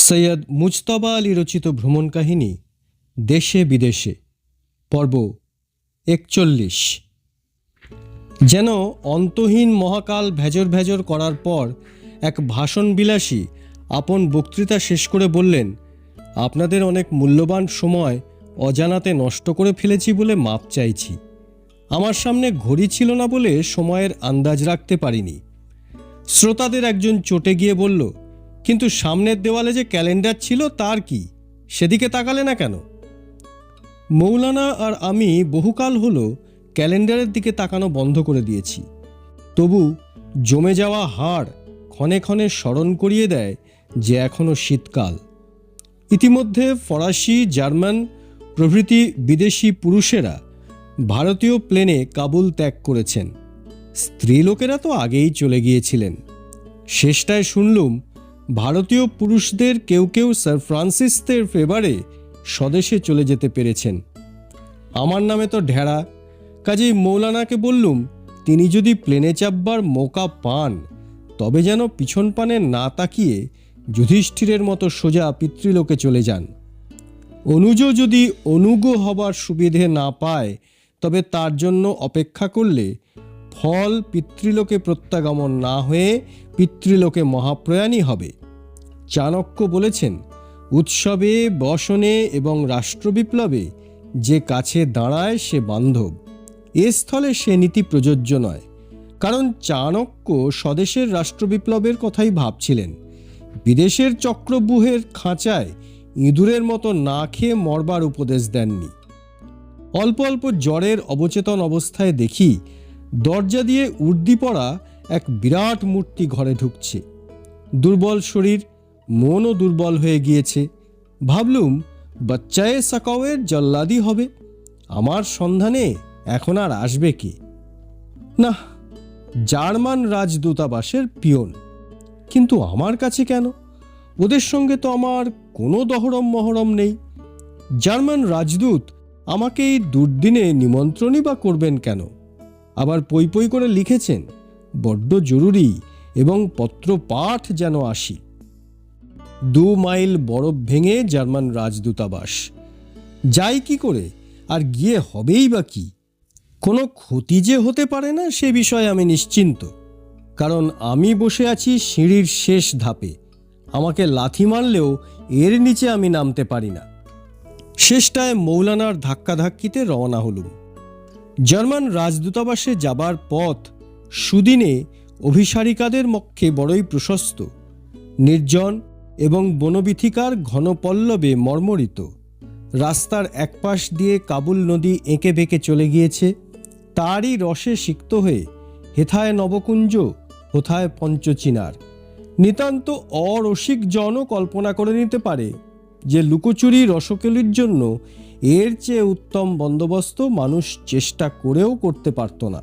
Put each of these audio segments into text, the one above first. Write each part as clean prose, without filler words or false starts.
সৈয়দ মুজতবা আলী রচিত ভ্রমণ কাহিনী দেশে বিদেশে পর্ব ৪১। যেন অন্তহীন মহাকাল ভেজর ভেজর করার পর এক ভাষণবিলাসী আপন বক্তৃতা শেষ করে বললেন, আপনাদের অনেক মূল্যবান সময় অজানাতে নষ্ট করে ফেলেছি বলে মাপ চাইছি। আমার সামনে ঘড়ি ছিল না বলে সময়ের আন্দাজ রাখতে পারিনি। শ্রোতাদের একজন চটে গিয়ে বলল, কিন্তু সামনের দেওয়ালে যে ক্যালেন্ডার ছিল তার কি, সেদিকে তাকালে না কেন? মৌলানা আর আমি বহুকাল হলো ক্যালেন্ডারের দিকে তাকানো বন্ধ করে দিয়েছি। তবু জমে যাওয়া হাড় ক্ষণে ক্ষণে স্মরণ করিয়ে দেয় যে এখনও শীতকাল। ইতিমধ্যে ফরাসি, জার্মান প্রভৃতি বিদেশি পুরুষেরা ভারতীয় প্লেনে কাবুল ত্যাগ করেছেন। স্ত্রীলোকেরা তো আগেই চলে গিয়েছিলেন। শেষটায় শুনলুম ভারতীয় পুরুষদের কেউ কেউ স্যার ফ্রান্সিসের ফেভারে স্বদেশে চলে যেতে পেরেছেন। আমার নামে তো ঢেড়া। কাজেই মৌলানাকে বললুম, তিনি যদি প্লেনে চাপবার মৌকা পান তবে যেন পিছন পানে না তাকিয়ে যুধিষ্ঠিরের মতো সোজা পিতৃলোকে চলে যান। অনুজ যদি অনুগ হবার সুবিধে না পায় তবে তার জন্য অপেক্ষা করলে ফল পিতৃলোকে প্রত্যাগমন না হয়ে পিতৃলোকে মহাপ্রয়াণই হবে। চাণক্য বলেছেন, উৎসবে, বসনে এবং রাষ্ট্রবিপ্লবে যে কাছে দাঁড়ায় সে বান্ধব। এ স্থলে সে নীতি প্রযোজ্য নয়, কারণ চাণক্য স্বদেশের রাষ্ট্রবিপ্লবের কথাই ভাবছিলেন। বিদেশের চক্রব্যূহের খাঁচায় ইঁদুরের মতো না খেয়ে মরবার উপদেশ দেননি। অল্প অল্প জ্বরের অবচেতন অবস্থায় দেখি দরজা দিয়ে উর্দি পড়া এক বিরাট মূর্তি ঘরে ঢুকছে। দুর্বল শরীর, মনও দুর্বল হয়ে গিয়েছে। ভাবলুম বাচ্চায়ে সাকাওয়ের জল্লাদি হবে। আমার সন্ধানে এখন আর আসবে কি? না, জার্মান রাজদূতাবাসের পিয়ন। কিন্তু আমার কাছে কেন? ওদের সঙ্গে তো আমার কোনো দহরম মহরম নেই। জার্মান রাজদূত আমাকে এই দুর্দিনে নিমন্ত্রণই বা করবেন কেন? আবার পই পই করে লিখেছেন, বড্ড জরুরি এবং পত্র পাঠ যেন আসি। 2 মাইল বরফ ভেঙে জার্মান রাজদূতাবাস। যাই কি করে, আর গিয়ে হবেই বা কি? কোনো ক্ষতি যে হতে পারে না সে বিষয়ে আমি নিশ্চিন্ত, কারণ আমি বসে আছি সিঁড়ির শেষ ধাপে। আমাকে লাথি মারলেও এর নিচে আমি নামতে পারি না। শেষটায় মৌলানার ধাক্কাধাক্কিতে রওনা হলুম। জার্মান রাজদূতাবাসে যাবার পথ সুদিনে অভিসারিকাদের পক্ষে বড়ই প্রশস্ত, নির্জন এবং বনবিথিকার ঘনপল্লবে মর্মরিত। রাস্তার একপাশ দিয়ে কাবুল নদী এঁকে বেঁকে চলে গিয়েছে। তারই রসে সিক্ত হয়ে হেথায় নবকুঞ্জ, হোথায় পঞ্চচিনার। নিতান্ত অরসিক জনও কল্পনা করে নিতে পারে যে লুকোচুরি রসকলির জন্য এর চেয়ে উত্তম বন্দোবস্ত মানুষ চেষ্টা করেও করতে পারত না।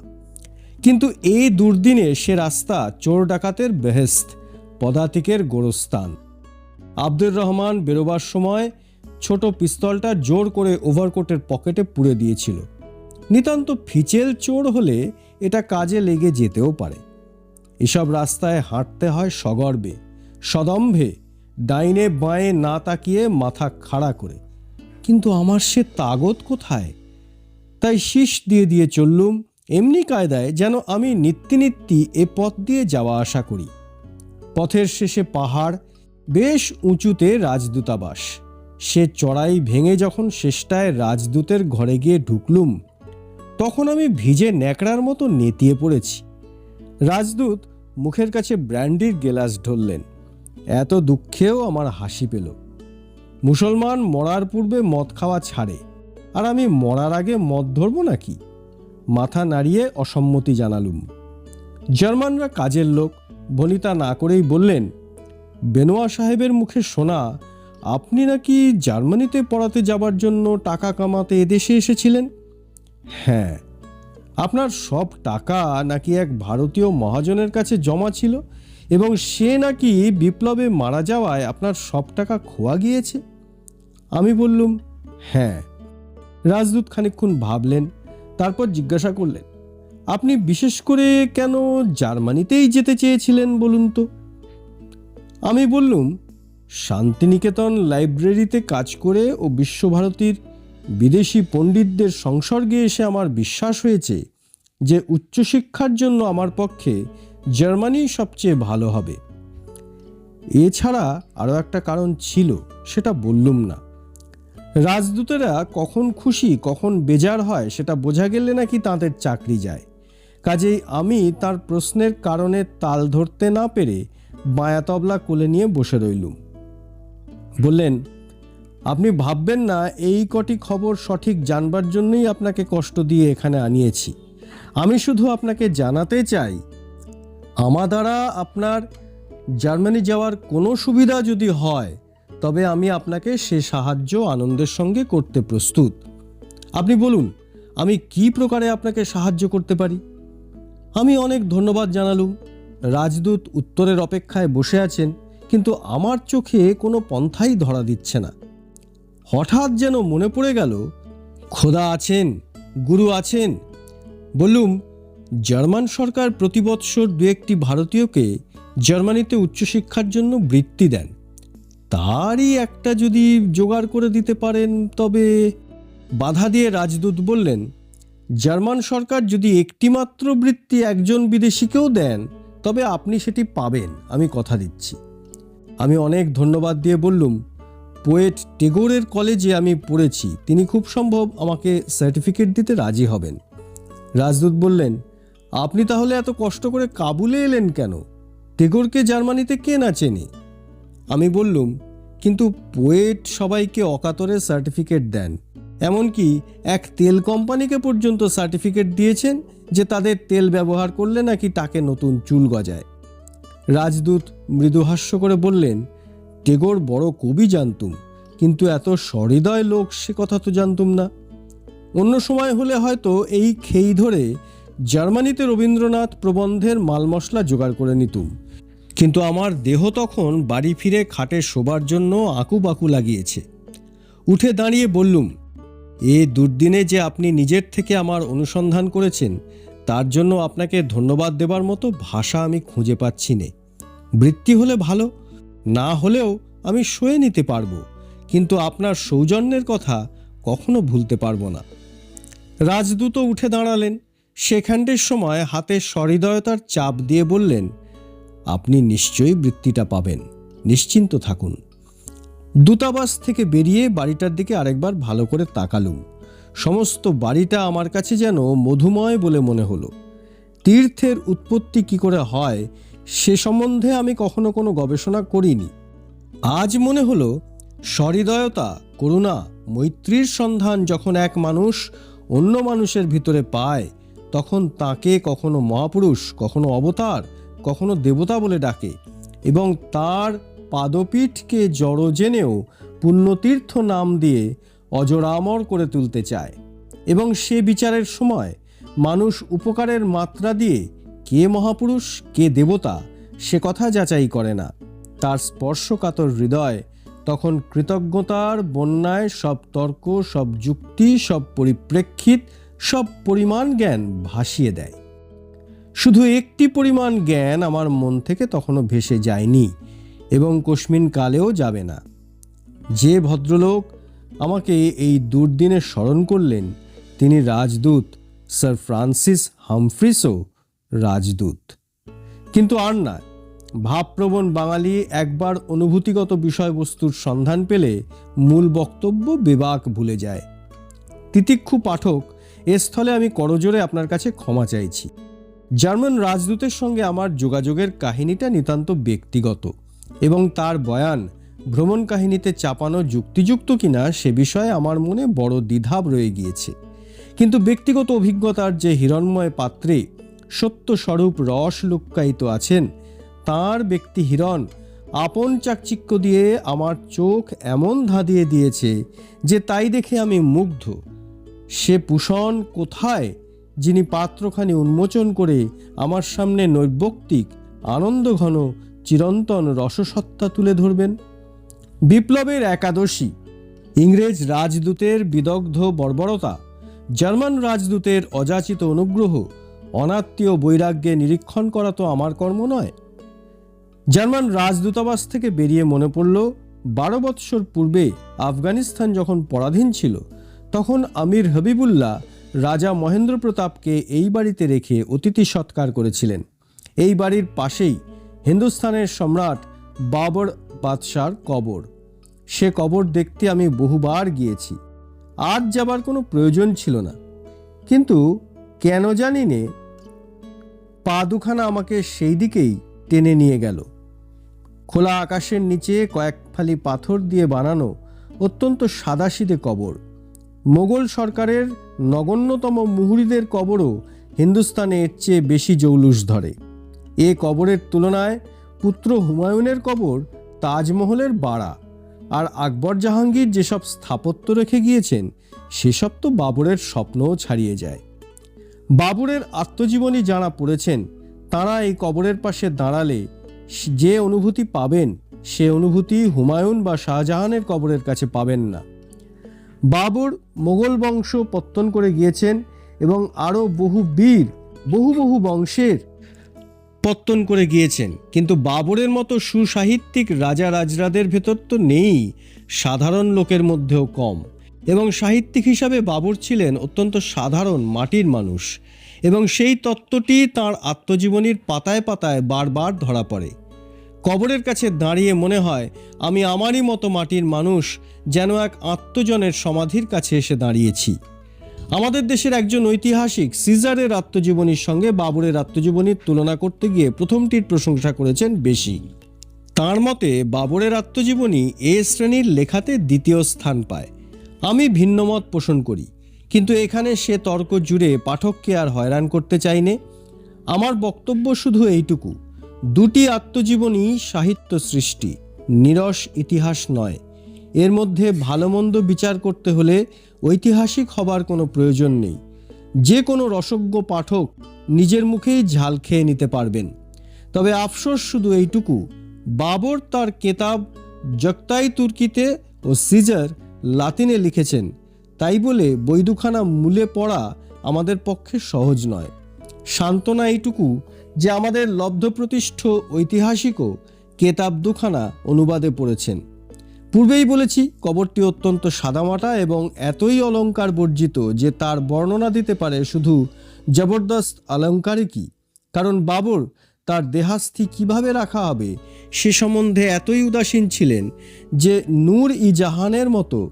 কিন্তু এই দুর্দিনে সে রাস্তা চোর ডাকাতের বেহেস্ত, পদাতিকের গোরস্থান। আব্দুর রহমান বেরোবার সময় ছোট পিস্তলটা জোর করে ওভারকোটের পকেটে পুরে দিয়েছিল। নিতান্ত ফিচেল চোর হলে এটা কাজে লেগে যেতেও পারে। এসব রাস্তায় হাঁটতে হয় সগর্বে, সদম্ভে, ডাইনে বাঁয়ে না তাকিয়ে মাথা খাড়া করে। কিন্তু আমার সে তাগত কোথায়? তাই শীষ দিয়ে দিয়ে চললুম এমনি কায়দায় যেন আমি নিত্যি এ পথ দিয়ে যাওয়া আসা করি। পথের শেষে পাহাড়, বেশ উঁচুতে রাজদূতাবাস। সে চড়াই ভেঙে যখন শেষটায় রাজদূতের ঘরে গিয়ে ঢুকলুম তখন আমি ভিজে ন্যাকড়ার মতো নেতিয়ে পড়েছি। রাজদূত মুখের কাছে ব্র্যান্ডির গেলাস ঢললেন। এত দুঃখেও আমার হাসি পেল। মুসলমান মরার পূর্বে মদ খাওয়া ছাড়ে, আর আমি মরার আগে মদ ধরব নাকি? মাথা নাড়িয়ে অসম্মতি জানালুম। জার্মানরা কাজের লোক, বনিতা না করেই বললেন, বেনোয়া সাহেবের মুখে শোনা আপনি নাকি জার্মানিতে পড়াতে যাবার জন্য টাকা কামাতে এদেশে এসেছিলেন। হ্যাঁ, আপনার সব টাকা নাকি এক ভারতীয় মহাজনের কাছে জমা ছিল এবং সে নাকি বিপ্লবে মারা যাওয়ায় আপনার সব টাকা খোয়া গিয়েছে। আমি বললুম, হ্যাঁ। রাজদূত খানিকক্ষণ ভাবলেন, তারপর জিজ্ঞাসা করলেন, আপনি বিশেষ করে কেন জার্মানিতেই যেতে চেয়েছিলেন বলুন তো? আমি বললুম, শান্তিনিকেতন লাইব্রেরিতে কাজ করে ও বিশ্বভারতীর বিদেশি পণ্ডিতদের সংসর্গে এসে আমার বিশ্বাস হয়েছে যে উচ্চশিক্ষার জন্য আমার পক্ষে জার্মানি সবচেয়ে ভালো হবে। এছাড়া আরও একটা কারণ ছিল, সেটা বললুম না। রাজদূতেরা কখন খুশি কখন বেজার হয় সেটা বোঝা গেলে নাকি তাদের চাকরি যায়। কাজেই আমি তার প্রশ্নের কারণে তাল ধরতে না পেরে বায়া তবলা কোলে নিয়ে বসে রইলুম। বললেন, আপনি ভাববেন না এই কটি খবর সঠিক জানবার জন্যই আপনাকে কষ্ট দিয়ে এখানে আনিয়েছি। আমি শুধু আপনাকে জানাতে চাই, আমার দ্বারা আপনার জার্মানি যাওয়ার কোনো সুবিধা যদি হয় তবে আমি আপনাকে সে সাহায্য আনন্দের সঙ্গে করতে প্রস্তুত। আপনি বলুন, আমি কি প্রকারে আপনাকে সাহায্য করতে পারি? আমি অনেক ধন্যবাদ জানালুম। রাজদূত উত্তরের অপেক্ষায় বসে আছেন, কিন্তু আমার চোখে কোনো পন্থাই ধরা দিচ্ছে না। হঠাৎ যেন মনে পড়ে গেল, খোদা আছেন, গুরু আছেন। বললুম, জার্মান সরকার প্রতি বৎসর 2-1টি ভারতীয়কে জার্মানিতে উচ্চশিক্ষার জন্য বৃত্তি দেন। তারই একটা যদি জোগাড় করে দিতে পারেন তবে। বাধা দিয়ে রাজদূত বললেন, জার্মান সরকার যদি একটিমাত্র বৃত্তি একজন বিদেশিকেও দেন তবে আপনি সেটি পাবেন, আমি কথা দিচ্ছি। আমি অনেক ধন্যবাদ দিয়ে বললুম, পোয়েট টেগোরের কলেজে আমি পড়েছি, তিনি খুব সম্ভব আমাকে সার্টিফিকেট দিতে রাজি হবেন। রাজদূত বললেন, আপনি তাহলে এত কষ্ট করে কাবুলে এলেন কেন? টেগোরকে জার্মানিতে কে না চেনে? আমি বললুম, কিন্তু পোয়েট সবাইকে অকাতরে সার্টিফিকেট দেন, এমনকি এক তেল কোম্পানিকে পর্যন্ত সার্টিফিকেট দিয়েছেন যে তাদের তেল ব্যবহার করলে নাকি তাকে নতুন চুল গজায়। রাজদূত মৃদুহাস্য করে বললেন, টেগোর বড় কবি জানতুম, কিন্তু এত সহৃদয় লোক সে কথা তো জানতুম না। অন্য সময় হলে হয়তো এই খেই ধরে জার্মানিতে রবীন্দ্রনাথ প্রবন্ধের মাল মশলা জোগাড় করে নিতুম, কিন্তু আমার দেহ তখন বাড়ি ফিরে খাটে শোবার জন্য আঁকুবাকু লাগিয়েছে। উঠে দাঁড়িয়ে বললুম, এ দুর্দিনে যে আপনি নিজের থেকে আমার অনুসন্ধান করেছেন তার জন্য আপনাকে ধন্যবাদ দেবার মতো ভাষা আমি খুঁজে পাচ্ছি নে। বৃত্তি হলে ভালো, না হলেও আমি সয়ে নিতে পারবো, কিন্তু আপনার সৌজন্যের কথা কখনো ভুলতে পারবো না। রাজদূত উঠে দাঁড়ালেন। সেখানটির সময় হাতে সহৃদয়তার চাপ দিয়ে বললেন, আপনি নিশ্চয়ই বৃত্তিটা পাবেন, নিশ্চিন্ত থাকুন। দূতাবাস থেকে বেরিয়ে বাড়িটার দিকে আরেকবার ভালো করে তাকালুম। সমস্ত বাড়িটা আমার কাছে যেন মধুময় বলে মনে হলো। তীর্থের উৎপত্তি কি করে হয় সে সম্বন্ধে আমি কখনো কোনো গবেষণা করিনি। আজ মনে হলো, সহৃদয়তা, করুণা, মৈত্রীর সন্ধান যখন এক মানুষ অন্য মানুষের ভিতরে পায় তখন তাকে কখনো মহাপুরুষ, কখনো অবতার, কখনো দেবতা বলে ডাকে এবং তার পাদপীঠকে জড় জেনেও পুণ্যতীর্থ নাম দিয়ে অজরামর করে তুলতে চায়। এবং সে বিচারের সময় মানুষ উপকারের মাত্রা দিয়ে কে মহাপুরুষ কে দেবতা সে কথা যাচাই করে না। তার স্পর্শকাতর হৃদয় তখন কৃতজ্ঞতার বন্যায় সব তর্ক, সব যুক্তি, সব পরিপ্রেক্ষিত, সব পরিমাণ জ্ঞান ভাসিয়ে দেয়। শুধু একটি পরিমাণ জ্ঞান আমার মন থেকে তখনও ভেসে যায়নি এবং কস্মিন কালেও যাবে না। যে ভদ্রলোক আমাকে এই দুর্দিনে স্মরণ করলেন তিনি রাজদূত স্যার ফ্রান্সিস হামফ্রিসও রাজদূত। কিন্তু আর না, ভাবপ্রবণ বাঙালি একবার অনুভূতিগত বিষয়বস্তুর সন্ধান পেলে মূল বক্তব্য বেবাক ভুলে যায়। তিতিক্ষু পাঠক, এ স্থলে আমি করজোরে আপনার কাছে ক্ষমা চাইছি। জার্মান রাজদূতের সঙ্গে আমার যোগাযোগের কাহিনীটা নিতান্ত ব্যক্তিগত এবং তার বয়ান ভ্রমণ কাহিনীতে চাপানো যুক্তিযুক্ত কিনা সে বিষয়ে আমার মনে বড় দ্বিধা রয়ে গিয়েছে। কিন্তু ব্যক্তিগত অভিজ্ঞতার যে হিরণ্ময় পাত্রে সত্যস্বরূপ রস লুক্কায়িত আছেন তাঁর ব্যক্তি হিরণ আপন চাকচিক্য দিয়ে আমার চোখ এমন ধাঁধিয়ে দিয়েছে যে তাই দেখে আমি মুগ্ধ। সে পুষণ কোথায় যিনি পাত্রখানি উন্মোচন করে আমার সামনে নৈর্ব্যক্তিক আনন্দঘন চিরন্তন রসসত্তা তুলে ধরবেন। বিপ্লবের একাদশী, ইংরেজ রাজদূতের বিদগ্ধ বর্বরতা, জার্মান রাজদূতের অযাচিত অনুগ্রহ, অনাত্মীয় বৈরাগ্যে নিরীক্ষণ করা তো আমার কর্ম নয়। জার্মান রাজদূতাবাস থেকে বেরিয়ে মনে পড়ল 12 বৎসর পূর্বে আফগানিস্তান যখন পরাধীন ছিল, তখন আমির হাবিবুল্লাহ রাজা মহেন্দ্র প্রতাপকে এই বাড়িতে রেখে অতিথি সৎকার করেছিলেন। এই বাড়ির পাশেই হিন্দুস্তানের সম্রাট বাবর বাদশার কবর। সে কবর দেখতে আমি বহুবার গিয়েছি। আজ যাবার কোনো প্রয়োজন ছিল না, কিন্তু কেন জানি নে পা দুখানা আমাকে সেই দিকেই টেনে নিয়ে গেল। খোলা আকাশের নিচে কয়েক ফালি পাথর দিয়ে বানানো অত্যন্ত সাদাসিধে কবর। মোগল সরকারের নগণ্যতম মুহুরিদের কবরও হিন্দুস্তানে এর চেয়ে বেশি জৌলুস ধরে। এ কবরের তুলনায় পুত্র হুমায়ুনের কবর তাজমহলের বাড়া। আর আকবর জাহাঙ্গীর যেসব স্থাপত্য রেখে গিয়েছেন, সেসব তো বাবরের স্বপ্নও ছাড়িয়ে যায়। বাবরের আত্মজীবনী যাঁরা পড়েছেন, তাঁরা এই কবরের পাশে দাঁড়ালে যে অনুভূতি পাবেন, সে অনুভূতি হুমায়ুন বা শাহজাহানের কবরের কাছে পাবেন না। বাবর মোগল বংশ পত্তন করে গিয়েছেন এবং আরও বহু বীর বহু বংশের পত্তন করে গিয়েছেন, কিন্তু বাবরের মতো সুসাহিত্যিক রাজা রাজরাদের ভেতর তো নেই, সাধারণ লোকের মধ্যেও কম। এবং সাহিত্যিক হিসাবে বাবর ছিলেন অত্যন্ত সাধারণ মাটির মানুষ, এবং সেই তত্ত্বটি তাঁর আত্মজীবনীর পাতায় পাতায় বারবার ধরা পড়ে। কবরের কাছে দাঁড়িয়ে মনে হয় আমি আমারই মতো মাটির মানুষ যেন এক আত্মজনের সমাধির কাছে এসে দাঁড়িয়েছি। আমাদের দেশের একজন ঐতিহাসিক সিজারের আত্মজীবনীর সঙ্গে বাবরের আত্মজীবনীর তুলনা করতে গিয়ে প্রথমটির প্রশংসা করেছেন বেশি। তাঁর মতে বাবরের আত্মজীবনী এ শ্রেণীর লেখাতে দ্বিতীয় স্থান পায়। আমি ভিন্ন মত পোষণ করি, কিন্তু এখানে সে তর্ক জুড়ে পাঠককে আর হয়রান করতে চাইনে। আমার বক্তব্য শুধু এইটুকু: দুটি আত্মজীবনী সাহিত্য সৃষ্টি, নিরস ইতিহাস নয়। এর মধ্যে ভালো মন্দ বিচার করতে হলে ঐতিহাসিক হবার কোনো প্রয়োজন নেই। যে কোনো রসজ্ঞ পাঠক নিজের মুখেই ঝাল খেয়ে নিতে পারবেন। তবে আফসোস শুধু এইটুকু, বাবর তার কেতাব জক্তাই তুর্কিতে ও সিজার লাতিনে লিখেছেন, তাই বলে বই দুখানা মূলে পড়া আমাদের পক্ষে সহজ নয়। সান্ত্বনা এইটুকু যে আমাদের লব্ধপ্রতিষ্ঠ ঐতিহাসিকও কেতাব দুখানা অনুবাদে পড়েছেন। পূর্বেই বলেছি, কবরটি অত্যন্ত সাদামাটা এবং এতই অলঙ্কার বর্জিত যে তার বর্ণনা দিতে পারে শুধু জবরদস্ত অলঙ্কারিকই। কারণ বাবর তার দেহাস্থি কিভাবে রাখা হবে সে সম্বন্ধে এতই উদাসীন ছিলেন যে নূর ই জাহানের মতো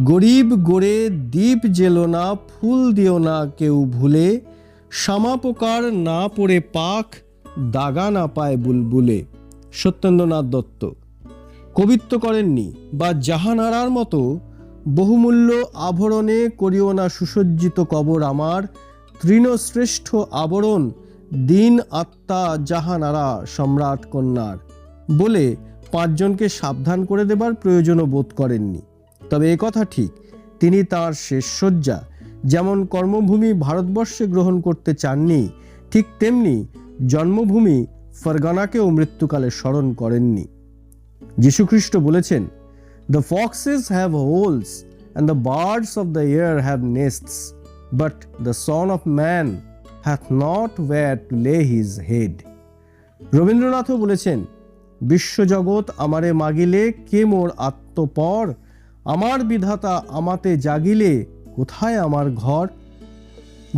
গরিব গোরে দীপ জেলো না, ফুল দিও না কেউ ভুলে, শামা পোকার না পড়ে পাখ, দাগা না পায় বুলবুলে। সত্যেন্দ্রনাথ দত্ত। কবিত্ব করেননি, বা জাহানারার মতো বহুমূল্য আভরণে করিও না সুসজ্জিত কবর আমার, তৃণশ্রেষ্ঠ আবরণ দিন আত্মা জাহানারা সম্রাট কন্যার বলে পাঁচজনকে সাবধান করে দেবার প্রয়োজনও বোধ করেননি। তবে একথা ঠিক, তিনি তাঁর শেষ শয্যা যেমন কর্মভূমি ভারতবর্ষে গ্রহণ করতে চাননি, ঠিক তেমনি জন্মভূমি ফরগানাকেও মৃত্যুকালে স্মরণ করেননি। যীশুখ্রিস্ট বলেছেন, "The foxes have holes and the birds of the air have nests, but the Son of Man hath not where to lay his head." রবীন্দ্রনাথও বলেছেন, "বিশ্বজগৎ আমারে মাগিলে কে মোর আত্মপর, আমার বিধাতা আমাতে জাগিলে কোথায় আমার ঘর।"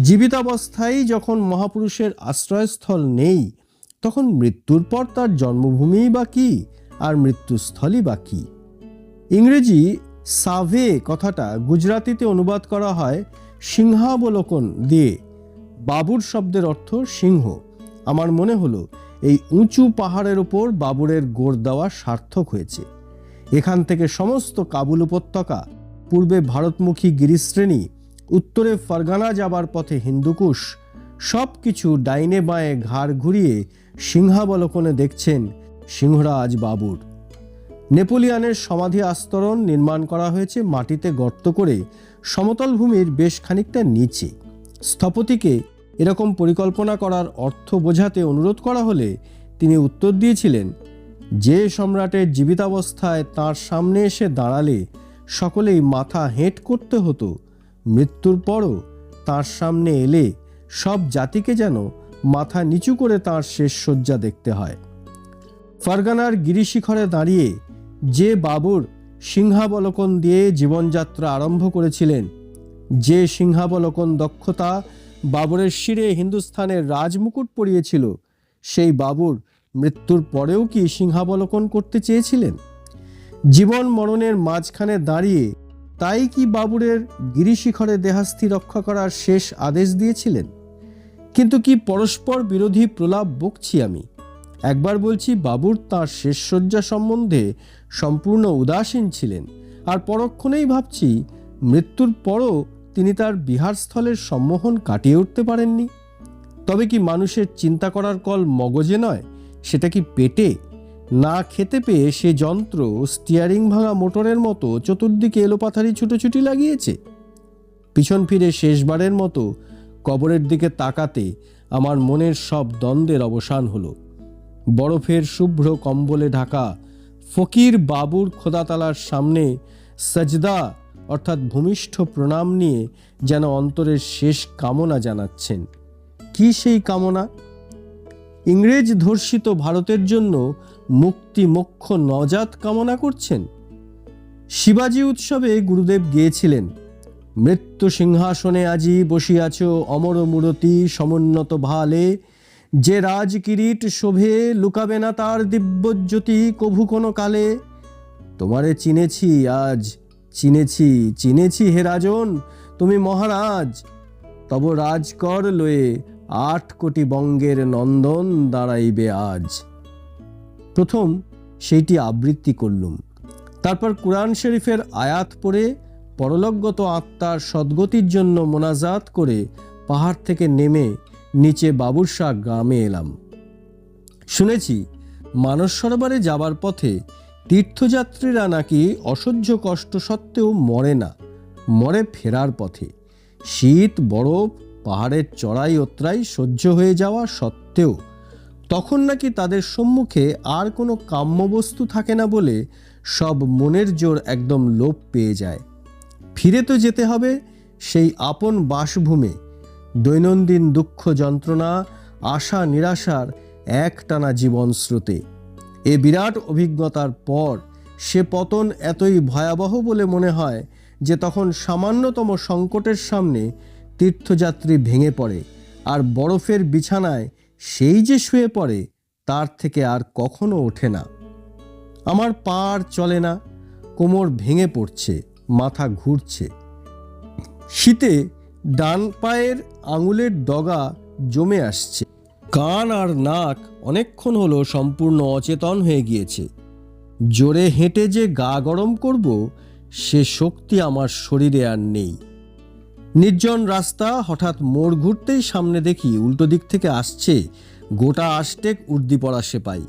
জীবিতাবস্থায় যখন মহাপুরুষের আশ্রয়স্থল নেই, তখন মৃত্যুর পর তার জন্মভূমিই বা কি, আর মৃত্যুস্থলই বা কি। ইংরেজি সাভে কথাটা গুজরাতিতে অনুবাদ করা হয় সিংহাবলোকন দিয়ে। বাবুর শব্দের অর্থ সিংহ। আমার মনে হলো এই উঁচু পাহাড়ের ওপর বাবুরের গোড় দেওয়া সার্থক হয়েছে। এখান থেকে সমস্ত কাবুল উপত্যকা, পূর্বে ভারতমুখী গিরিশ্রেণী, উত্তরে ফরগানা যাবার পথে হিন্দুকুশ, সব কিছু ডাইনে বাঁয়ে ঘাড় ঘুরিয়ে সিংহাবলোকনে দেখছেন সিংহরাজ বাবুর। নেপোলিয়নের সমাধি আস্তরণ নির্মাণ করা হয়েছে মাটিতে গর্ত করে সমতল ভূমির বেশ খানিকটা নিচে। স্থপতিকে এরকম পরিকল্পনা করার অর্থ বোঝাতে অনুরোধ করা হলে তিনি উত্তর দিয়েছিলেন, যে সম্রাটের জীবিতাবস্থায় তাঁর সামনে এসে দাঁড়ালে সকলেই মাথা হেঁট করতে হতো, মৃত্যুর পরও তাঁর সামনে এলে সব জাতিকে যেন মাথা নিচু করে তাঁর শেষ শয্যা দেখতে হয়। ফরগানার গিরিশিখরে দাঁড়িয়ে যে বাবুর সিংহাবলোকন দিয়ে জীবনযাত্রা আরম্ভ করেছিলেন, যে সিংহাবলোকন দক্ষতা বাবরের শিরে হিন্দুস্থানের রাজমুকুট পরিয়েছিল, সেই বাবুর মৃত্যুর পরেও কি সিংহাবলোকন করতে চেয়েছিলেন? জীবন মরণের মাঝখানে দাঁড়িয়ে তাই কি বাবুরের গিরিশিখরে দেহাস্থি রক্ষা করার শেষ আদেশ দিয়েছিলেন? কিন্তু কি পরস্পর বিরোধী প্রলাপ বকছি আমি। একবার বলছি বাবুর তাঁর শেষ শয্যা সম্বন্ধে সম্পূর্ণ উদাসীন ছিলেন, আর পরক্ষণেই ভাবছি মৃত্যুর পরও তিনি তার বিহারস্থলের সম্মোহন কাটিয়ে উঠতে পারেননি। তবে কি মানুষের চিন্তা করার কল মগজে নয়, সেটা কি পেটে? না খেতে পেয়ে সে যন্ত্র স্টিয়ারিং ভাঙা মোটরের মতো চতুর্দিকে এলোপাথারি ছুটোছুটি লাগিয়েছে। পিছন ফিরে শেষবারের মতো কবরের দিকে তাকাতে আমার মনের সব দ্বন্দ্বের অবসান হলো। বরফের শুভ্র কম্বলে ঢাকা ফকির বাবুর খোদাতালার সামনে সজদা অর্থাৎ ভূমিষ্ঠ প্রণাম নিয়ে যেন অন্তরের শেষ কামনা জানাচ্ছেন। কি সেই কামনা? ইংরেজ ধর্ষিত ভারতের জন্য মুক্তি মোক্ষ নজাত কামনা করছেন। শিবাজি উৎসবে গুরুদেব গেয়েছিলেন, মৃত্যু সিংহাসনে আজি বসিয়াছ অমর মূরতি সমুন্নত ভালে, যে রাজ কিরিট শোভে লুকাবে না তার দিব্যজ্যোতি কভু কোনো কালে। তোমারে চিনেছি আজ, চিনেছি চিনেছি হে রাজন, তুমি মহারাজ। তব রাজকর লয়ে 8 কোটি বঙ্গের নন্দন দাঁড়াইবে আজ। প্রথম সেইটি আবৃত্তি করলুম, তারপর কুরআন শরীফের আয়াত পড়ে পরলোকগত আত্মার সদ্গতির জন্য মোনাজাত করে পাহাড় থেকে নেমে নিচে বাবুরশাহ গ্রামে এলাম। শুনেছি মানস সরোবরে যাবার পথে তীর্থযাত্রীরা নাকি অসহ্য কষ্ট সত্ত্বেও মরে না, মরে ফেরার পথে। শীত বরফ পাহাড়ের চড়াই ওতরাই সহ্য হয়ে যাওয়া সত্ত্বেও তখন নাকি তাদের সম্মুখে আর কোনো কাম্যবস্তু থাকে না বলে সব মনের জোর একদম লোপ পেয়ে যায়। ফিরে তো যেতে হবে সেই আপন বাসভূমে। দৈনন্দিন দুঃখ যন্ত্রণা আশা নিরাশার একটানা জীবন স্রোতে। এ বিরাট অভিজ্ঞতার পর সে পতন এতই ভয়াবহ বলে মনে হয় যে তখন সামান্যতম সংকটের সামনে তীর্থযাত্রী ভেঙে পড়ে, আর বরফের বিছানায় সেই যে শুয়ে পড়ে তার থেকে আর কখনো ওঠে না। আমার পা আর চলে না, কোমর ভেঙে পড়ছে, মাথা ঘুরছে। শীতে ডান পায়ের আঙুলের ডগা জমে আসছে। কান আর নাক অনেকক্ষণ হলো সম্পূর্ণ অচেতন হয়ে গিয়েছে। জোরে হেঁটে যে গা গরম করব সে শক্তি আমার শরীরে আর নেই। নির্জন রাস্তা, হঠাৎ মোড় ঘুরতেই সামনে দেখি উল্টো দিক থেকে আসছে গোটা আষ্টেক উর্দি পরা সেপাই।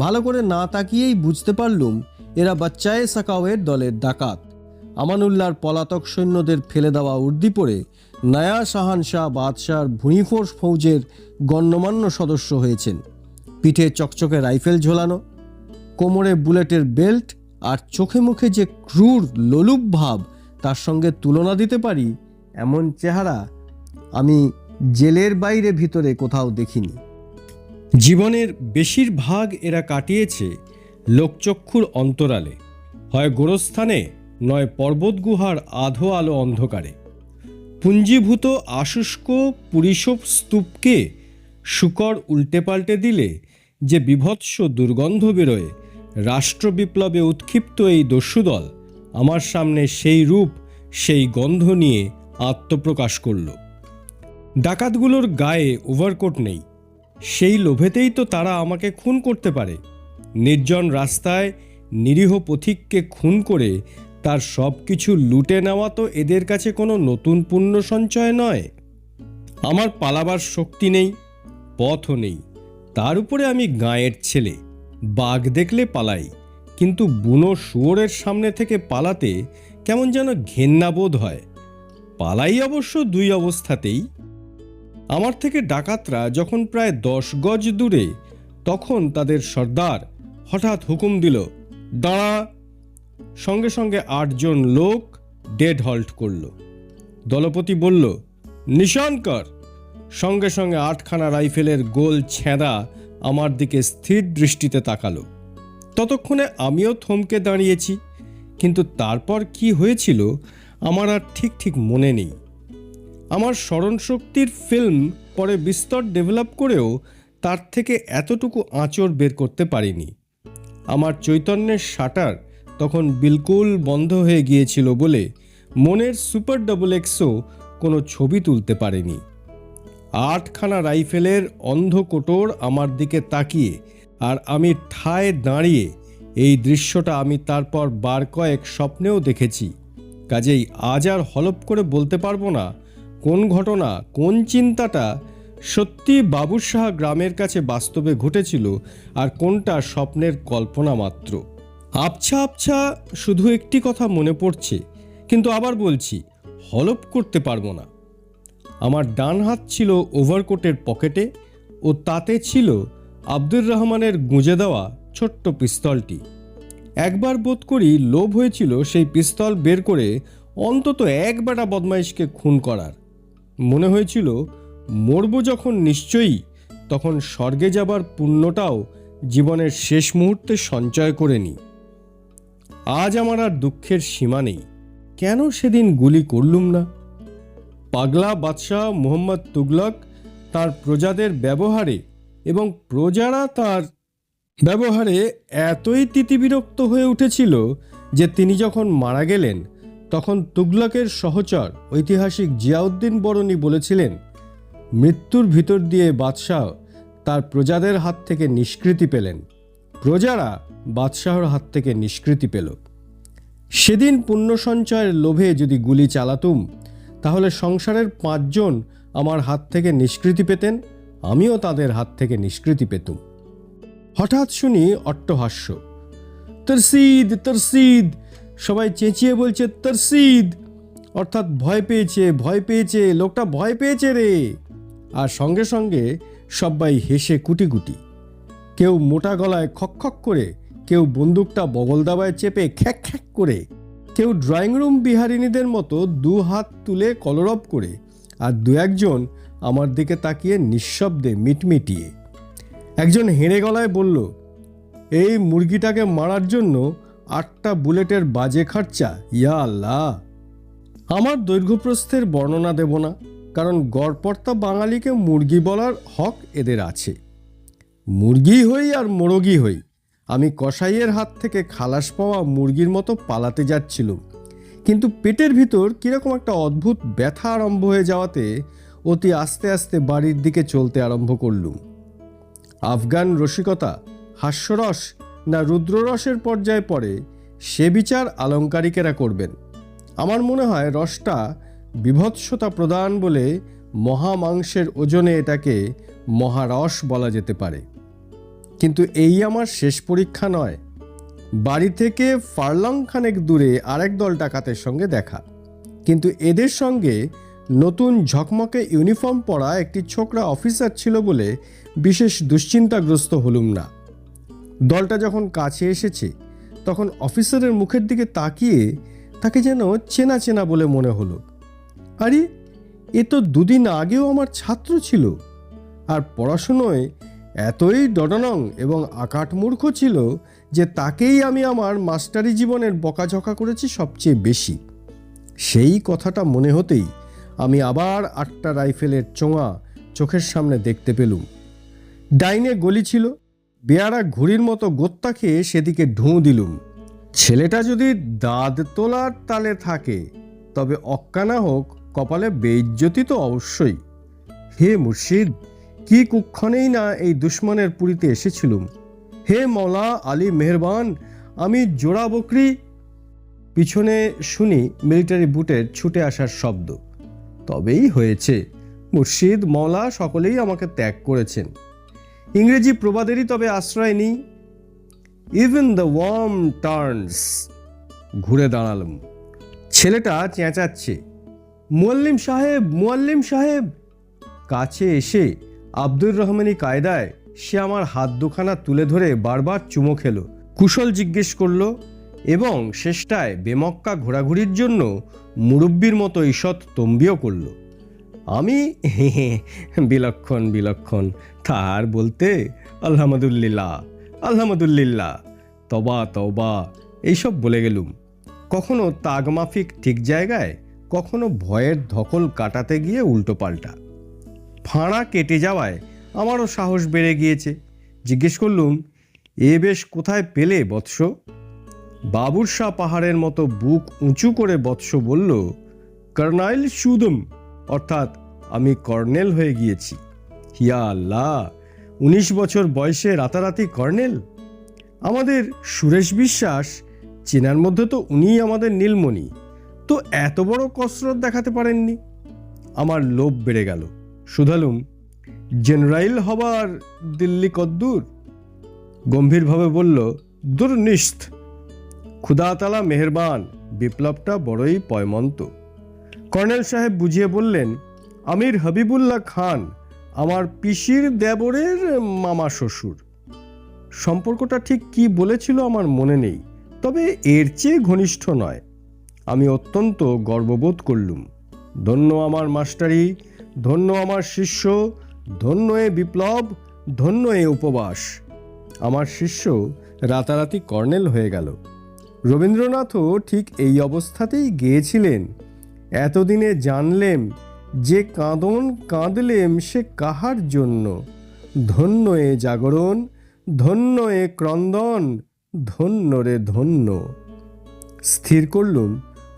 ভালো করে না তাকিয়েই বুঝতে পারলুম এরা বাচ্চায়ে সাকাওয়ের দলের ডাকাত। আমানুল্লাহর পলাতক সৈন্যদের ফেলে দেওয়া উর্দি পরে নয়া শাহানশাহ বাদশাহর ভুঁইফোর্স ফৌজের গণ্যমান্য সদস্য হয়েছেন। পিঠে চকচকে রাইফেল ঝোলানো, কোমরে বুলেটের বেল্ট, আর চোখে মুখে যে ক্রূর লোলুপ ভাব তার সঙ্গে তুলনা দিতে পারি এমন চেহারা আমি জেলের বাইরে ভিতরে কোথাও দেখিনি। জীবনের বেশিরভাগ এরা কাটিয়েছে লোকচক্ষুর অন্তরালে, হয় গোরস্থানে নয় পর্বত গুহার আধো আলো অন্ধকারে। পুঞ্জীভূত আশুষ্ক পুরীসব স্তূপকে শুকর উল্টে পাল্টে দিলে যে বিভৎস দুর্গন্ধ বেরোয়, রাষ্ট্র বিপ্লবে উৎক্ষিপ্ত এই দস্যুদল আমার সামনে সেই রূপ সেই গন্ধ নিয়ে আত্মপ্রকাশ করল। ডাকাতগুলোর গায়ে ওভারকোট নেই, সেই লোভেতেই তো তারা আমাকে খুন করতে পারে। নির্জন রাস্তায় নিরীহ পথিককে খুন করে তার সব কিছু লুটে নেওয়া তো এদের কাছে কোনো নতুন পুণ্য সঞ্চয় নয়। আমার পালাবার শক্তি নেই, পথও নেই, তার উপরে আমি গাঁয়ের ছেলে। বাঘ দেখলে পালাই, কিন্তু বুনো শুয়োরের সামনে থেকে পালাতে কেমন যেন ঘেন্নাবোধ হয়। পালাই অবশ্য দুই অবস্থাতেই। আমার থেকে ডাকাতরা যখন প্রায় 10 গজ দূরে, তখন তাদের সর্দার হঠাৎ হুকুম দিল, দাঁড়া। সঙ্গে সঙ্গে 8 জন লোক ডেড হল্ট করল। দলপতি বলল, নিশান কর। সঙ্গে সঙ্গে 8খানা রাইফেলের গোল ছেঁদা আমার দিকে স্থির দৃষ্টিতে তাকালো। ততক্ষণে আমিও থমকে দাঁড়িয়েছি, কিন্তু তারপর কি হয়েছিল আমার আর ঠিক মনে নেই। আমার স্মরণশক্তির ফিল্ম পরে বিস্তর ডেভেলপ করেও তার থেকে এতটুকু আঁচড় বের করতে পারিনি। আমার চৈতন্যের শাটার তখন বিলকুল বন্ধ হয়ে গিয়েছিল বলে মনের সুপার ডবল এক্সও কোনো ছবি তুলতে পারেনি। 8খানা রাইফেলের অন্ধ কোটর আমার দিকে তাকিয়ে আর আমি ঠায় দাঁড়িয়ে, এই দৃশ্যটা আমি তারপর বার কয়েক স্বপ্নেও দেখেছি। কাজেই আজ আর হলপ করে বলতে পারবো না কোন ঘটনা, কোন চিন্তাটা সত্যি বাবুরশাহ গ্রামের কাছে বাস্তবে ঘটেছিল আর কোনটা স্বপ্নের কল্পনা মাত্র। আবছা আবছা শুধু একটি কথা মনে পড়ছে, কিন্তু আবার বলছি হলপ করতে পারবো না। আমার ডান হাত ছিল ওভারকোটের পকেটে ও তাতে ছিল আব্দুর রহমানের গুঁজে দেওয়া ছোট্ট পিস্তলটি। একবার বোধ করি লোভ হয়েছিল সেই পিস্তল বের করে অন্তত এক বেটা বদমাইশকে খুন করার। মনে হয়েছিল মরব যখন নিশ্চয়ই, তখন স্বর্গে যাবার পুণ্যটাও জীবনের শেষ মুহূর্তে সঞ্চয় করে নিই। আজ আমার আর দুঃখের সীমা নেই। কেন সেদিন গুলি করলুম না? পাগলা বাদশাহ মুহাম্মদ তুগলক তার প্রজাদের ব্যবহারে এবং প্রজারা তার ব্যবহারে এতই তিতিবিরক্ত হয়ে উঠেছিল যে তিনি যখন মারা গেলেন তখন তুগলকের সহচর ঐতিহাসিক জিয়াউদ্দিন বরনী বলেছিলেন, মৃত্যুর ভিতর দিয়ে বাদশাহ তার প্রজাদের হাত থেকে নিষ্কৃতি পেলেন, প্রজারা বাদশাহর হাত থেকে নিষ্কৃতি পেল। সেদিন পুণ্য সঞ্চয়ের লোভে যদি গুলি চালাতুম, তাহলে সংসারের 5 জন আমার হাত থেকে নিষ্কৃতি পেতেন, আমিও তাদের হাত থেকে নিষ্কৃতি পেতুম। হঠাৎ শুনি অট্টহাস্য, তরসিদ তরসিদ, সবাই চেঁচিয়ে বলছে তরসিদ, অর্থাৎ ভয় পেয়েছে, লোকটা ভয় পেয়েছে রে। আর সঙ্গে সঙ্গে সবাই হেসে কুটি কুটি, কেউ মোটা গলায় খক খক করে, কেউ বন্দুকটা বগল দাবায় চেপে খ্যাক খ্যাক করে, কেউ ড্রয়িং রুম বিহারিনীদের মতো 2 হাত তুলে কলরব করে, আর 2-1 আমার দিকে তাকিয়ে নিঃশব্দে মিটমিটিয়ে। একজন হেঁড়ে গলায় বলল, এই মুরগিটাকে মারার জন্য 8টা বুলেটের বাজে খরচা, ইয়া আল্লাহ। আমার দৈর্ঘ্যপ্রস্থের বর্ণনা দেব না, কারণ গড়পড়তা বাঙালিকে মুরগি বলার হক এদের আছে। মুরগি হই আর মোরগি হই, আমি কসাইয়ের হাত থেকে খালাস পাওয়া মুরগির মতো পালাতে যাচ্ছিলাম, কিন্তু পেটের ভিতর কিরকম একটা অদ্ভুত ব্যথা আরম্ভ হয়ে যাওয়াতে অতি আস্তে আস্তে বাড়ির দিকে চলতে আরম্ভ করলুম। আফগান রসিকতা হাস্যরস না রুদ্ররসের পর্যায়ে পড়ে সে বিচার আলংকারিকেরা করবেন। আমার মনে হয় রসটা বিভৎসতা প্রদান বলে মহামাংসের ওজনে এটাকে মহারস বলা যেতে পারে। কিন্তু এই আমার শেষ পরীক্ষা নয়। বাড়ি থেকে ফার্লং খানেক দূরে আরেক দল ডাকাতের সঙ্গে দেখা, কিন্তু এদের সঙ্গে নতুন ঝকমকে ইউনিফর্ম পরা একটি ছোকরা অফিসার ছিল বলে বিশেষ দুশ্চিন্তাগ্রস্ত হলুম না। দলটা যখন কাছে এসেছে তখন অফিসারের মুখের দিকে তাকিয়ে তাকে যেন চেনা চেনা বলে মনে হলো। আরে, এ তো 2 দিন আগেও আমার ছাত্র ছিল, আর পড়াশুনোয় এতই ডডনং এবং আকাট মূর্খ ছিল যে তাকেই আমি আমার মাস্টারি জীবনের বকাঝকা করেছি সবচেয়ে বেশি। সেই কথাটা মনে হতেই আমি আবার 8টা রাইফেলের চোঙা চোখের সামনে দেখতে পেলুম। ডাইনে গলি ছিল, বেয়ারা ঘুড়ির মতো গোত্তা খেয়ে সেদিকে ঢুঁ দিলুম। ছেলেটা যদি দাঁত তোলার তালে থাকে, তবে অক্কা না হোক কপালে বেইজ্জতি তো অবশ্যই। হে মুর্শিদ, কি কুক্ষণেই না এই দুশ্মনের পুরীতে এসেছিলুম। হে মওলা আলী মেহরবান, আমি জোড়া বকরি। পিছনে শুনি মিলিটারি বুটের ছুটে আসার শব্দ। তবেই হয়েছে, মুর্শিদ মওলা সকলেই আমাকে ত্যাগ করেছেন। ইংরেজি প্রবাদেরই তবে আশ্রয় নিই, ইভেন দ্য ওয়ার্ম টার্নস। ঘুরে দাঁড়ালাম। ছেলেটা চেঁচাচ্ছে, মুয়াল্লিম সাহেব, মুয়াল্লিম সাহেব। কাছে এসে আব্দুর রহমানি কায়দায় সে আমার হাত দুখানা তুলে ধরে বারবার চুমো খেলো, কুশল জিজ্ঞেস করলো এবং শেষটায় বেমক্কা ঘোরাঘুরির জন্য মুরব্বির মতো ঈষৎ তম্বিও করল। আমি বিলক্ষণ তার বলতে আলহামদুলিল্লাহ, তবা তবা এইসব বলে গেলুম। কখনো তাগমাফিক ঠিক জায়গায়, কখনো ভয়ের ধকল কাটাতে গিয়ে উল্টো পাল্টা। ফাঁড়া কেটে যাওয়ায় আমারও সাহস বেড়ে গিয়েছে। জিজ্ঞেস করলুম, এ বেশ কোথায় পেলে বৎস? বাবুরশা পাহাড়ের মতো বুক উঁচু করে বৎস বলল, কর্নাইল সুদম, অর্থাৎ আমি কর্নেল হয়ে গিয়েছি। হিয়া আল্লাহ, 19 বছর বয়সে রাতারাতি কর্নেল! আমাদের সুরেশ বিশ্বাস, চেনার মধ্যে তো উনিই আমাদের নীলমণি, তো এত বড় কসরত দেখাতে পারেননি। আমার লোভ বেড়ে গেল। শুধালুম, জেনারেল হবার দিল্লি কদ্দূর? গম্ভীরভাবে বলল, দুর্নিস্ত। খুদাতালা মেহেরবান, বিপ্লবটা বড়ই পয়মন্ত। কর্নেল সাহেব বুঝিয়ে বললেন, আমির হাবিবুল্লাহ খান আমার পিসির দেবরের মামা শ্বশুর। সম্পর্কটা ঠিক কি বলেছিল আমার মনে নেই, তবে এর চেয়ে ঘনিষ্ঠ নয়। আমি অত্যন্ত গর্ববোধ করলুম। ধন্য আমার মাস্টারি, ধন্য আমার শিষ্য, ধন্য এ বিপ্লব, ধন্য এ উপবাস। আমার শিষ্য রাতারাতি কর্নেল হয়ে গেল। রবীন্দ্রনাথও ঠিক এই অবস্থাতেই গেয়েছিলেন, এতদিনে জানলেম যে কাঁদন কাঁদলেম সে কাহার জন্য। ধন্য এ জাগরণ, ধন্য এ ক্রন্দন, ধন্য রে ধন্য। স্থির করলুম,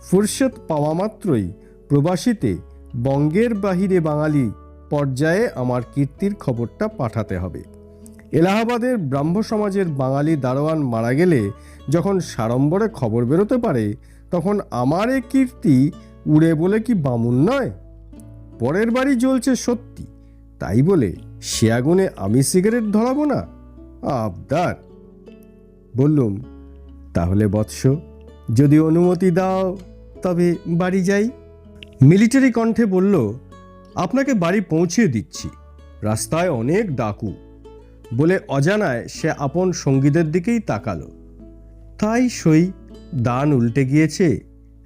ফুরসত পাওয়া মাত্রই প্রবাসীতে বঙ্গের বাহিরে বাঙালি পর্যায়ে আমার কীর্তির খবরটা পাঠাতে হবে। এলাহাবাদের ব্রাহ্ম সমাজের বাঙালি দারোয়ান মারা গেলে যখন সাড়ম্বরে খবর বেরোতে পারে, তখন আমার এ কীর্তি উড়ে বলে কি বামুন নয়? পরের বাড়ি জ্বলছে সত্যি, তাই বলে সে আগুনে আমি সিগারেট ধরাবো না? আবদার। বললুম, তাহলে বৎস, যদি অনুমতি দাও তবে বাড়ি যাই। মিলিটারি কণ্ঠে বলল, আপনাকে বাড়ি পৌঁছিয়ে দিচ্ছি, রাস্তায় অনেক ডাকু। বলে অজানায় সে আপন সঙ্গীদের দিকেই তাকালো। তাই সই, দান উল্টে গিয়েছে।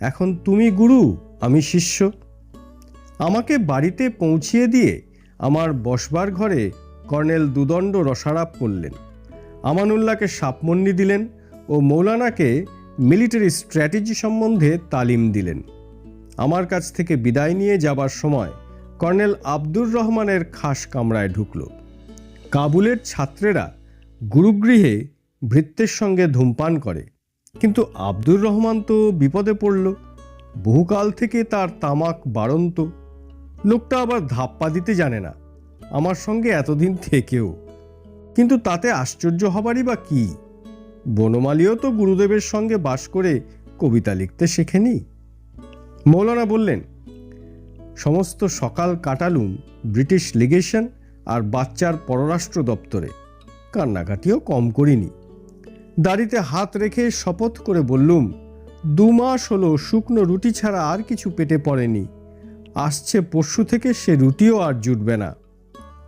এখন তুমি গুরু, আমি শিষ্য। আমাকে বাড়িতে পৌঁছিয়ে দিয়ে আমার বসবার ঘরে কর্নেল দুদণ্ড রসারাপ করলেন। আমানুল্লাহকে সাপমন্ডি দিলেন ও মৌলানাকে মিলিটারি স্ট্র্যাটেজি সম্বন্ধে তালিম দিলেন। আমার কাছ থেকে বিদায় নিয়ে যাবার সময় কর্নেল আব্দুর রহমানের খাস কামরায় ঢুকল। কাবুলের ছাত্রেরা গুরুগৃহে ভৃত্যের সঙ্গে ধূমপান করে, কিন্তু আব্দুর রহমান তো বিপদে পড়ল। বহুকাল থেকে তার তামাক বাড়ন্ত। লোকটা আবার ধাপ্পা দিতে জানে না, আমার সঙ্গে এতদিন থেকেও। কিন্তু তাতে আশ্চর্য হবারই বা কি? বনমালীও তো গুরুদেবের সঙ্গে বাস করে কবিতা লিখতে শেখেনি। মৌলানা বললেন, সমস্ত সকাল কাটালুম ব্রিটিশ লিগেশন আর বাচ্চার পররাষ্ট্র দপ্তরে। কান্নাকাটিও কম করিনি। দাড়িতে হাত রেখে শপথ করে বললুম, 2 মাস হলো শুকনো রুটি ছাড়া আর কিছু পেটে পড়েনি। আসছে পরশু থেকে সে রুটিও আর জুটবে না।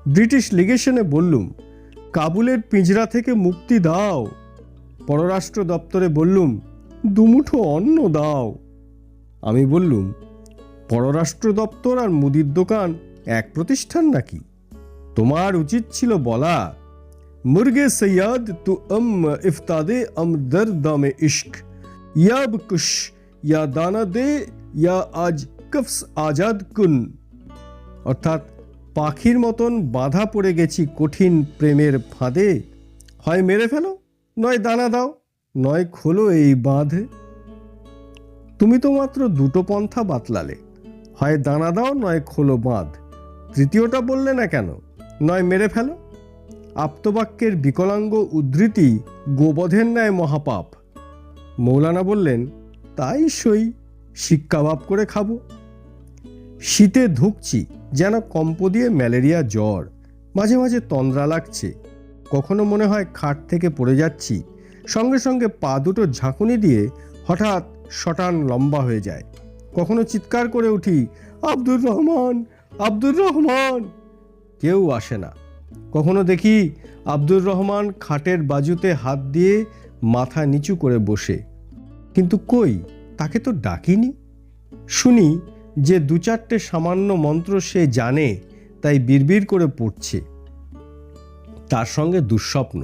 ব্রিটিশ লিগেশনে বললুম, কাবুলের পিঞ্জরা থেকে মুক্তি দাও। পররাষ্ট্র দপ্তরে বললুম, 2 মুঠো অন্ন দাও। আমি বললুম, পররাষ্ট্র দপ্তর আর মুদির দোকান এক প্রতিষ্ঠান নাকি? তোমার উচিত ছিল বলা, মুরগে সৈয়দ তু ইফতাদে দরদামে ইশক, ইয়াব কুশ ইয়া দানা দে ইয়া আজ কফস আজাদ কুন। অর্থাৎ, পাখির মতন বাঁধা পড়ে গেছি কঠিন প্রেমের ফাঁদে, হয় মেরে ফেলো, নয় দানা দাও, নয় খোলো এই বাঁধ। তুমি তো মাত্র 2টো পন্থা বাতলালে, হয় দানা দাও নয় খোলো বাঁধ। তৃতীয়টা বললে না কেন, নয় মেরে ফেলো? আপ্তবাক্যের বিকলাঙ্গ উদ্ধৃতি গোবধের ন্যায় মহাপাপ। মৌলানা বললেন, তাই সই, শিক্ষাভাব করে খাবো। শীতে ধুঁকছি যেন কম্প দিয়ে ম্যালেরিয়া জ্বর। মাঝে মাঝে তন্দ্রা লাগছে, কখনো মনে হয় খাট থেকে পড়ে যাচ্ছি। সঙ্গে সঙ্গে পা দুটো ঝাঁকুনি দিয়ে হঠাৎ শটান লম্বা হয়ে যায়। কখনো চিৎকার করে উঠি, আব্দুর রহমান, আব্দুর রহমান। কেউ আসে না। কখনো দেখি আব্দুর রহমান খাটের বাজুতে হাত দিয়ে মাথা নিচু করে বসে, কিন্তু কই, তাকে তো ডাকিনি। শুনি যে 2-4টে সামান্য মন্ত্র সে জানে, তাই বিড়বিড় করে পড়ছে। তার সঙ্গে দুঃস্বপ্ন।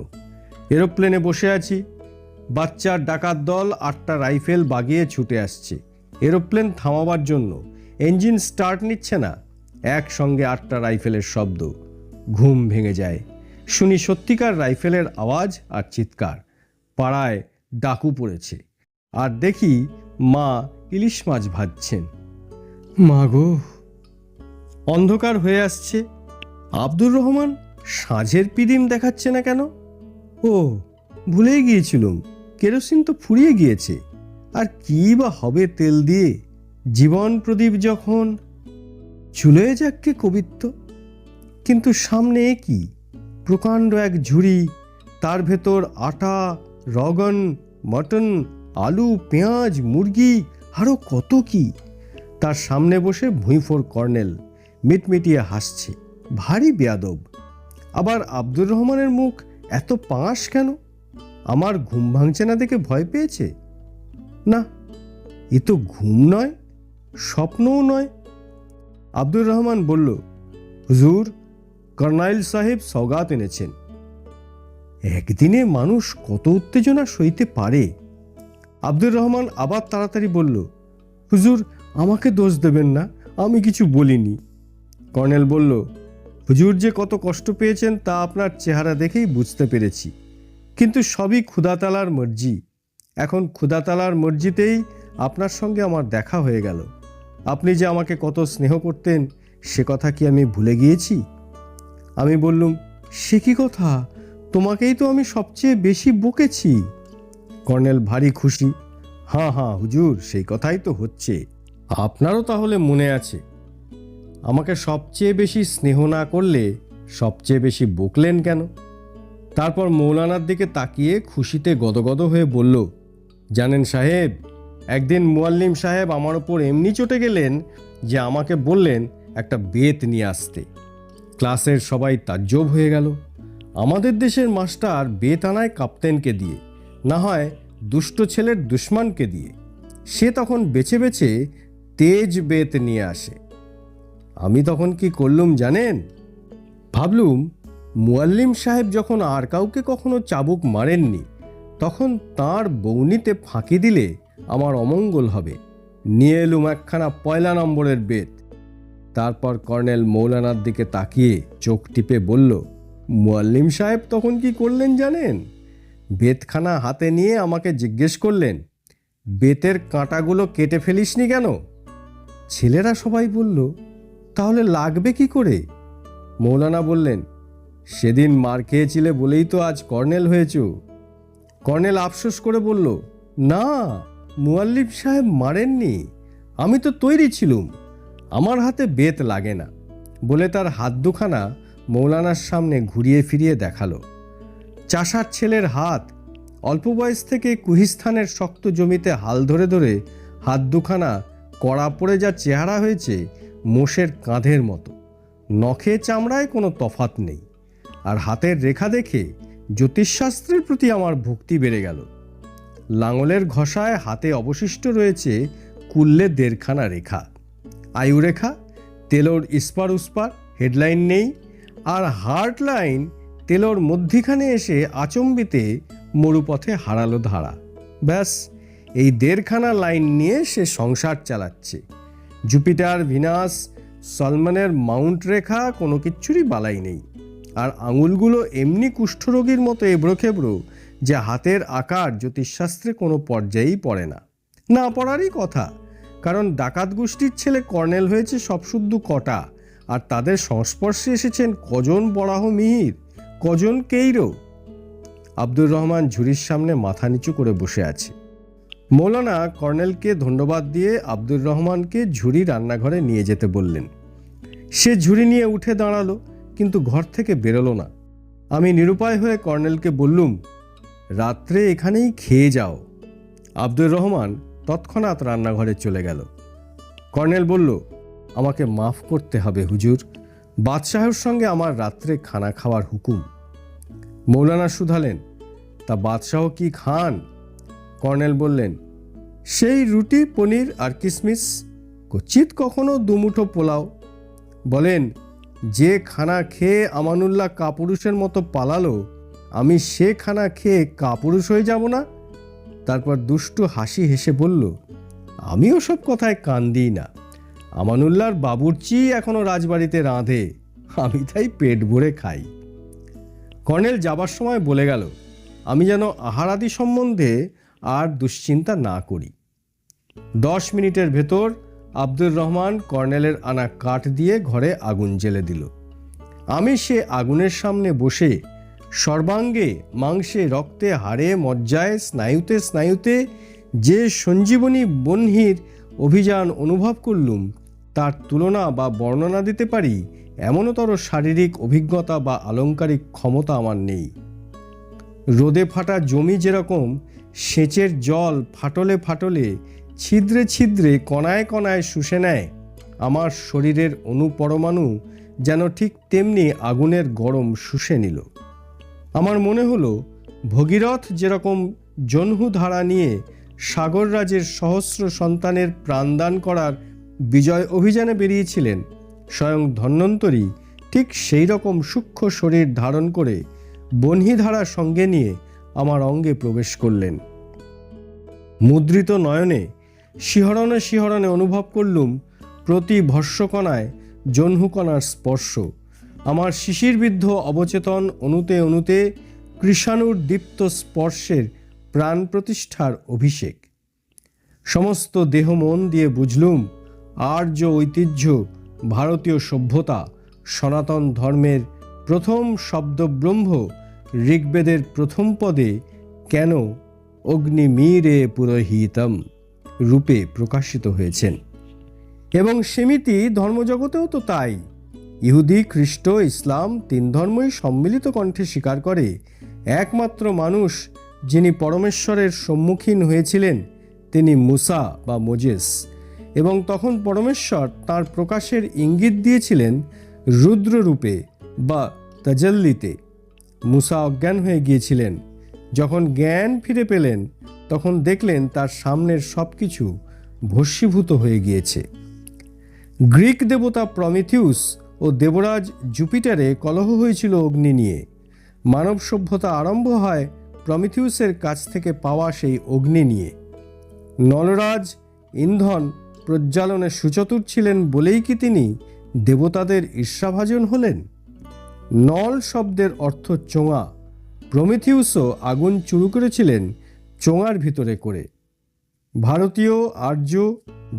এরোপ্লেনে বসে আছি, বাচ্চার ডাকাত দল 8টা রাইফেল বাগিয়ে ছুটে আসছে এরোপ্লেন থামাবার জন্য। ইঞ্জিন স্টার্ট নিচ্ছে না। একসঙ্গে 8টা রাইফেলের শব্দ। ঘুম ভেঙে যায়। শুনি সত্যিকার রাইফেলের আওয়াজ আর চিৎকার। পাড়ায় ডাকু পড়েছে। আর দেখি মা ইলিশ মাছ ভাজছেন। মা গো! অন্ধকার হয়ে আসছে। আব্দুর রহমান সাঁঝের পিদিম দেখাচ্ছে না কেন? ও, ভুলেই গিয়েছিলুম, কেরোসিন তো ফুরিয়ে গিয়েছে। আর কি বা হবে তেল দিয়ে? জীবন প্রদীপ যখন। চুলোয় যাককে কবিত্ব। কিন্তু সামনে কি প্রকাণ্ড এক ঝুড়ি, তার ভেতর আটা, রগন, মটন, আলু, পেঁয়াজ, মুরগি, আরও কত কি। তার সামনে বসে ভুঁইফোর কর্নেল মিটমিটিয়ে হাসছে, ভারী বেয়াদব। আবার আব্দুর রহমানের মুখ এত পাঁশ কেন? আমার ঘুম ভাঙছে না দেখে ভয় পেয়েছে? না, এ তো ঘুম নয়, স্বপ্নও নয়। আব্দুর রহমান বলল, হুজুর, কর্নাইল সাহেব সওগাত এনেছেন। একদিনে মানুষ কত উত্তেজনা সইতে পারে? আব্দুর রহমান আবার তাড়াতাড়ি বলল, হুজুর, আমাকে দোষ দেবেন না, আমি কিছু বলিনি। কর্নেল বলল, হুজুর যে কত কষ্ট পেয়েছেন তা আপনার চেহারা দেখেই বুঝতে পেরেছি। কিন্তু সবই ক্ষুধাতালার মর্জি। এখন ক্ষুধাতালার মর্জিতেই আপনার সঙ্গে আমার দেখা হয়ে গেল। আপনি যে আমাকে কত স্নেহ করতেন সে কথা কি আমি ভুলে গিয়েছি? আমি বললুম, সে কি কথা? তোমাকেই তো আমি সবচেয়ে বেশি বকেছি। কর্নেল ভারী খুশি। হ্যাঁ হ্যাঁ হুজুর, সেই কথাই তো হচ্ছে। আপনারও তাহলে মনে আছে। আমাকে সবচেয়ে বেশি স্নেহ না করলে সবচেয়ে বেশি বকলেন কেন? তারপর মৌলানার দিকে তাকিয়ে খুশিতে গদগদ হয়ে বলল, জানেন সাহেব, একদিন মুয়াল্লিম সাহেব আমার ওপর এমনি চটে গেলেন যে আমাকে বললেন একটা বেত নিয়ে আসতে। ক্লাসের সবাই তাজ্জব হয়ে গেল। আমাদের দেশের মাস্টার বেত আনায় কাপ্তেনকে দিয়ে, না হয় দুষ্ট ছেলের দুশ্মনকে দিয়ে। সে তখন বেছে বেছে তেজ বেত নিয়ে আসে। আমি তখন কি করলুম জানেন? ভাবলুম, মুয়াল্লিম সাহেব যখন আর কাউকে কখনো চাবুক মারেননি, তখন তাঁর বউনিতে ফাঁকি দিলে আমার অমঙ্গল হবে। নিয়ে এলুম একখানা 1 নম্বরের বেত। তারপর কর্নেল মৌলানার দিকে তাকিয়ে চোখ টিপে বলল, মুয়াল্লিম সাহেব তখন কি করলেন জানেন? বেতখানা হাতে নিয়ে আমাকে জিজ্ঞেস করলেন, বেতের কাঁটাগুলো কেটে ফেলিসনি কেন? ছেলেরা সবাই বলল, তাহলে লাগবে কি করে? মৌলানা বললেন, সেদিন মার খেয়েছিলে বলেই তো আজ কর্নেল হয়েছ। কর্নেল আফসোস করে বলল, না, মুয়াল্লিম সাহেব মারেননি, আমি তো তৈরি ছিলুম, আমার হাতে বেত লাগে না। বলে তার হাত দুখানা মৌলানার সামনে ঘুরিয়ে ফিরিয়ে দেখালো। চাষার ছেলের হাত, অল্প বয়স থেকে কুহিস্থানের শক্ত জমিতে হাল ধরে ধরে হাত দুখানা কড়া পড়ে যা চেহারা হয়েছে, মোষের কাঁধের মতো। নখে চামড়ায় কোনো তফাত নেই। আর হাতের রেখা দেখে জ্যোতিষশাস্ত্রের প্রতি আমার ভক্তি বেড়ে গেল। লাঙলের ঘষায় হাতে অবশিষ্ট রয়েছে কুল্লে 1.5খানা রেখা, আয়ু রেখা, তেলোর ইস্পার উস্পার, হেডলাইন নেই। আর হার্ট লাইন তেলোর মধ্যিখানে এসে আচম্বিতে মরুপথে হারালো ধারা। ব্যাস, এই 1.5খানা লাইন নিয়ে সে সংসার চালাচ্ছে। জুপিটার, ভিনাস, সলমনের মাউন্ট রেখা কোনো কিচ্ছুরই বালাই নেই। আর আঙুলগুলো এমনি কুষ্ঠরোগীর মতো এবড়োখেবড়ো যে হাতের আকার জ্যোতিষশাস্ত্রে কোনো পর্যায়েই পড়ে না। না পড়ারই কথা, কারণ ডাকাত গোষ্ঠীর ছেলে কর্নেল হয়েছে সব শুদ্ধ কটা, আর তাদের সংস্পর্শে এসেছেন কজন বরাহ মিহির, কজন কেইরো। আব্দুর রহমান ঝুড়ির সামনে মাথা নিচু করে বসে আছে। মৌলানা কর্নেলকে ধন্যবাদ দিয়ে আব্দুর রহমানকে ঝুড়ি রান্নাঘরে নিয়ে যেতে বললেন। সে ঝুড়ি নিয়ে উঠে দাঁড়ালো, কিন্তু ঘর থেকে বেরোলো না। আমি নিরুপায় হয়ে কর্নেলকে বললুম, রাত্রে এখানেই খেয়ে যাও। আব্দুর রহমান তৎক্ষণাৎ রান্নাঘরে চলে গেল। কর্নেল বলল, আমাকে মাফ করতে হবে হুজুর, বাদশাহের সঙ্গে আমার রাত্রে খানা খাওয়ার হুকুম। মৌলানা শুধালেন, তা বাদশাহ কি খান? কর্নেল বললেন, সেই রুটি, পনির আর কিসমিস, কচিত কখনো 2 মুঠো পোলাও। বলেন, যে খানা খেয়ে আমানুল্লাহ কাপুরুষের মতো পালালো, আমি সে খানা খেয়ে কাপুরুষ হয়ে যাব না? তারপর দুষ্টু হাসি হেসে বলল, আমি ওসব কথায় কান দিই না। আমানুল্লাহর বাবুর্চি এখনো রাজবাড়িতে রাঁধে, আমি তাই পেট ভরে খাই। কর্নেল যাবার সময় বলে গেল, আমি যেন আহারাদি সম্বন্ধে আর দুশ্চিন্তা না করি। 10 মিনিটের ভেতর আব্দুর রহমান কর্নেলের আনা কাঠ দিয়ে ঘরে আগুন জ্বেলে দিল। আমি সে আগুনের সামনে বসে সর্বাঙ্গে, মাংসে, রক্তে, হাড়ে, মজ্জায়, স্নায়ুতে স্নায়ুতে যে সঞ্জীবনী বহ্নির অভিযান অনুভব করলুম, তার তুলনা বা বর্ণনা দিতে পারি এমনতর শারীরিক অভিজ্ঞতা বা আলংকারিক ক্ষমতা আমার নেই। রোদে ফাটা জমি যেরকম সেচের জল ফাটলে ফাটলে, ছিদ্রে ছিদ্রে, কণায় কণায় শুষে নেয়, আমার শরীরের অনুপরমাণু যেন ঠিক তেমনি আগুনের গরম শুষে নিল। আমার মনে হলো ভগীরথ যেরকম জহ্নু ধারা নিয়ে সাগররাজের সহস্র সন্তানের প্রাণদান করার বিজয় অভিযানে বেরিয়েছিলেন, স্বয়ং ধন্বন্তরী ঠিক সেই রকম সূক্ষ্ম শরীর ধারণ করে বহ্নিধারা সঙ্গে নিয়ে আমার অঙ্গে প্রবেশ করলেন। মুদ্রিত নয়নে শিহরণে শিহরণে অনুভব করলুম প্রতি ভস্যকণায় জহ্নুকণার স্পর্শ, আমার শিশিরবিদ্ধ অবচেতন অণুতে অণুতে কৃষাণুর দীপ্ত স্পর্শের প্রাণ প্রতিষ্ঠার অভিষেক। সমস্ত দেহ মন দিয়ে বুঝলুম আর্য ঐতিহ্য, ভারতীয় সভ্যতা, সনাতন ধর্মের প্রথম শব্দব্রহ্ম ঋগ্বেদের প্রথম পদে কেন অগ্নিমীরে পুরোহিতম রূপে প্রকাশিত হয়েছেন। এবং সেমিতি ধর্মজগতেও তো তাই। ইহুদি, খ্রিস্ট, ইসলাম 3 ধর্মই সম্মিলিত কণ্ঠে স্বীকার করে একমাত্র মানুষ যিনি পরমেশ্বরের সম্মুখীন হয়েছিলেন তিনি মুসা বা মোজেস, এবং তখন পরমেশ্বর তাঁর প্রকাশের ইঙ্গিত দিয়েছিলেন রুদ্ররূপে বা তাজাল্লিতে। মুসা অজ্ঞান হয়ে গিয়েছিলেন, যখন জ্ঞান ফিরে পেলেন তখন দেখলেন তার সামনের সব কিছু ভস্মীভূত হয়ে গিয়েছে। গ্রিক দেবতা প্রমিথিউস ও দেবরাজ জুপিটারে কলহ হয়েছিল অগ্নি নিয়ে। মানব সভ্যতা আরম্ভ হয় প্রমিথিউসের কাছ থেকে পাওয়া সেই অগ্নি নিয়ে। নলরাজ ইন্ধন প্রজ্বালনে সুচতুর ছিলেন বলেই কি তিনি দেবতাদের ঈর্ষাভাজন হলেন? নল শব্দের অর্থ চোঙা। প্রমিথিউসও আগুন চুরু করেছিলেন চোঙার ভিতরে করে। ভারতীয় আর্য,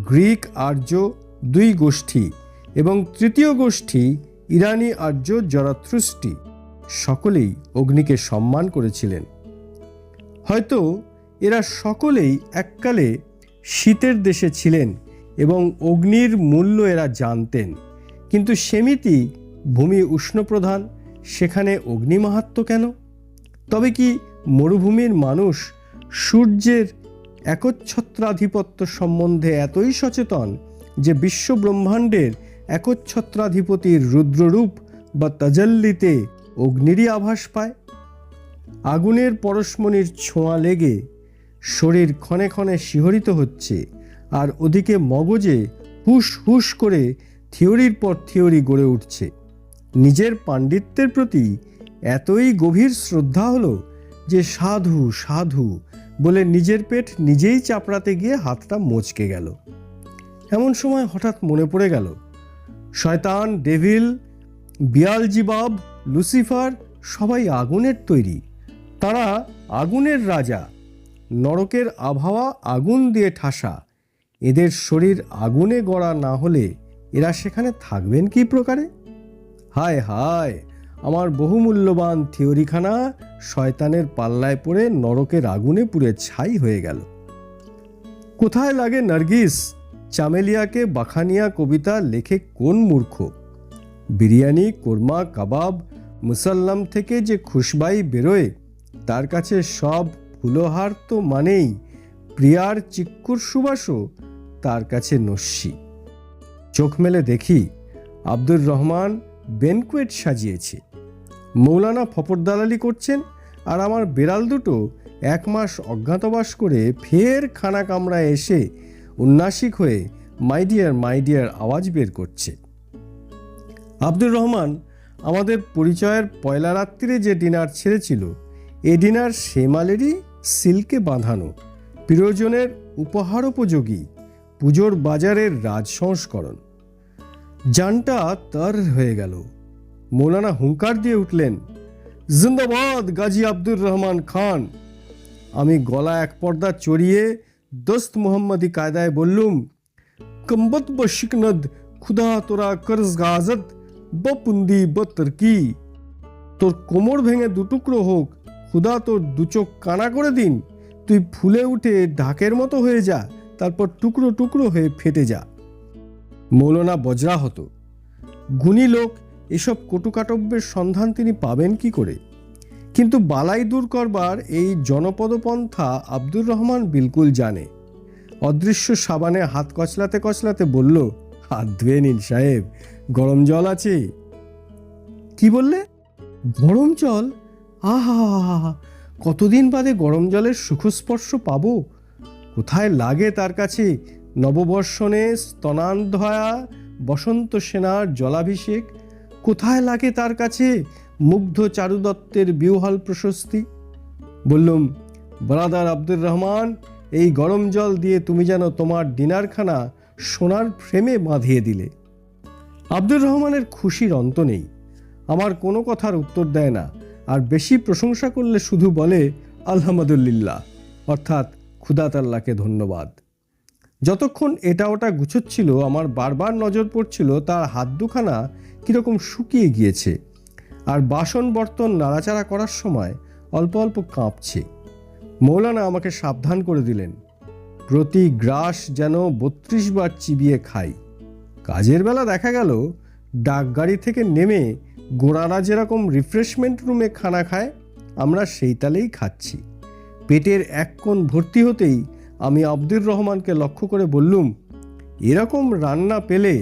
গ্রিক আর্য 2 গোষ্ঠী এবং তৃতীয় গোষ্ঠী ইরানি আর্য জরাথ্রুষ্টি সকলেই অগ্নিকে সম্মান করেছিলেন। হয়তো এরা সকলেই এককালে শীতের দেশে ছিলেন এবং অগ্নির মূল্য এরা জানতেন, কিন্তু সেমিতি ভূমি উষ্ণপ্রধান, সেখানে অগ্নিমাহাত্ম্য কেন? তবে কি মরুভূমির মানুষ সূর্যের একচ্ছত্রাধিপত্য সম্বন্ধে এতই সচেতন যে বিশ্ব ব্রহ্মাণ্ডের একচ্ছত্রাধিপতির রুদ্ররূপ বা তাজাল্লিতে অগ্নিরই আভাস পায়? আগুনের পরশমণির ছোঁয়া লেগে শরীর ক্ষণে ক্ষণে শিহরিত হচ্ছে, আর ওদিকে মগজে হুস হুস করে থিওরির পর থিওরি গড়ে উঠছে। নিজের পাণ্ডিত্যের প্রতি এতই গভীর শ্রদ্ধা হলো যে সাধু সাধু বলে নিজের পেট নিজেই চাপড়াতে গিয়ে হাতটা মচকে গেল। এমন সময় হঠাৎ মনে পড়ে গেল, শয়তান, ডেভিল, বিয়ালজিবাব, লুসিফার সবাই আগুনের তৈরি। তারা আগুনের রাজা। নরকের আবহাওয়া আগুন দিয়ে ঠাসা। এদের শরীর আগুনে গড়া না হলে এরা সেখানে থাকবেন কি প্রকারে? হায় হায়, আমার বহুমূল্যবান থিওরিখানা শয়তানের পাল্লায় পড়ে নরকের আগুনে পুড়ে ছাই হয়ে গেল। কোথায় লাগে নার্গিস, চামেলিয়াকে বাখানিয়া কবিতা লেখে কোন মূর্খ? বিরিয়ানি, কোরমা, কাবাব, মুসাল্লাম থেকে যে খুশবাই বেরোয় তার কাছে সব ফুলহার তো মানেই প্রিয়ার চিক্কুর সুবাসও তার কাছে নস্যি। চোখ মেলে দেখি আব্দুর রহমান বেনকুয়েট সাজিয়েছে, মৌলানা ফপরদালালি করছেন, আর আমার বেড়াল দুটো 1 মাস অজ্ঞাতবাস করে ফের খানা কামড়ায় এসে উন্নাসিক হয়ে মাই ডিয়ার আওয়াজ বের করছে। আব্দুর রহমান আমাদের পরিচয়ের পয়লা রাত্রিরে যে ডিনার ছেড়েছিল, এ ডিনার সেমালেরই সিল্কে বাঁধানো, প্রিয়জনের উপহারোপযোগী পুজোর বাজারের রাজ সংস্করণ। জানটা তার হয়ে গেল। মৌলানা হুঙ্কার দিয়ে উঠলেন, জিন্দাবাদ গাজী আব্দুর রহমান খান। আমি গলা এক পর্দা চড়িয়ে দোস্ত মোহাম্মদী কায়দায় বললুম, কম্বত ব শিকনদ খুদা তোরা কর্জ গাজত বপুন্দি বতরকি। তোর কোমর ভেঙে দুটুকরো হোক, খুদা তোর দুচোখ কানা করে দিন, তুই ফুলে উঠে ঢাকের মতো হয়ে যা, তারপর টুকরো টুকরো হয়ে ফেটে যা। মৌলানা বজরা হতো। গুণী লোক, এসব কটুকাটব্যের সন্ধান তিনি পাবেন কি করে? কিন্তু বালাই দূর করবার এই জনপদপন্থা আব্দুর রহমান বিলকুল জানে। অদৃশ্য সাবানে হাত কচলাতে কচলাতে বলল, হাত ধুয়ে নিন সাহেব, গরম জল আছে। কি বললে? গরম জল? আহা, কতদিন বাদে গরম জলের সুখস্পর্শ পাবো। কোথায় লাগে তার কাছে নববর্ষণে স্তনান্ধয়া বসন্ত সেনার জলাভিষেক? কোথায় লাগে তার কাছে মুগ্ধ চারুদত্তের বিহ্বল প্রশস্তি? বললুম, ব্রাদার আব্দুর রহমান, এই গরম জল দিয়ে তুমি যেন তোমার ডিনারখানা সোনার ফ্রেমে বাঁধিয়ে দিলে। আব্দুর রহমানের খুশির অন্ত নেই। আমার কোনো কথার উত্তর দেয় না, আর বেশি প্রশংসা করলে শুধু বলে আলহামদুলিল্লাহ, অর্থাৎ খুদাতাল্লাহকে ধন্যবাদ। যতক্ষণ এটা ওটা গুছোচ্ছিল, আমার বারবার নজর পড়ছিল তার হাত দুখানা কীরকম শুকিয়ে গিয়েছে, আর বাসন বর্তন নাড়াচাড়া করার সময় অল্প অল্প কাঁপছে। মৌলানা আমাকে সাবধান করে দিলেন, প্রতি গ্রাস যেন 32 বার চিবিয়ে খাই। কাজের বেলা দেখা গেল ডাকগাড়ি থেকে নেমে গোড়ারা যেরকম রিফ্রেশমেন্ট রুমে খানা খায়, আমরা সেই তালেই খাচ্ছি। পেটের এক কোণ ভর্তি হতেই আমি আব্দুর রহমানকে লক্ষ্য করে বললুম, এরকম রান্না পেলে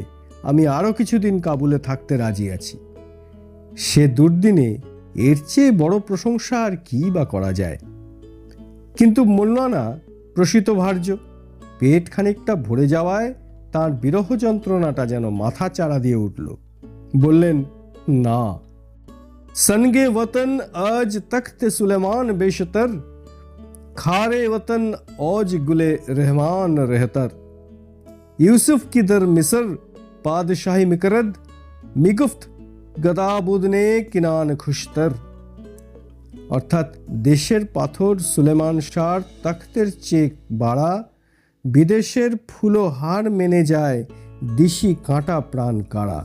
আমি আরও কিছুদিন কাবুলে থাকতে রাজি আছি। সে দুর্দিনে এর চেয়ে বড় প্রশংসা আর কি বা করা যায়? কিন্তু মৌলানা প্রসিত ভার্য। পেট খানিকটা ভরে যাওয়ায় তার বিরহ যন্ত্রণাটা যেন মাথা চাড়া দিয়ে উঠল। বললেন, না, সনগে ওতন আজ তখতে সুলেমান বেশতর, খারে ওতন औज गुले रहमान रहतर, यूसुफ की दर मिसर पादशाही मिकरद, मिगुफ्त গদাবুদনে কিনান খুশতর। অর্থাৎ দেশের পাথর সুলেমান শাহর তখ্তের চেয়ে বাড়া, বিদেশের ফুলো হার মেনে যায় দিশি কাঁটা প্রাণ কাড়া।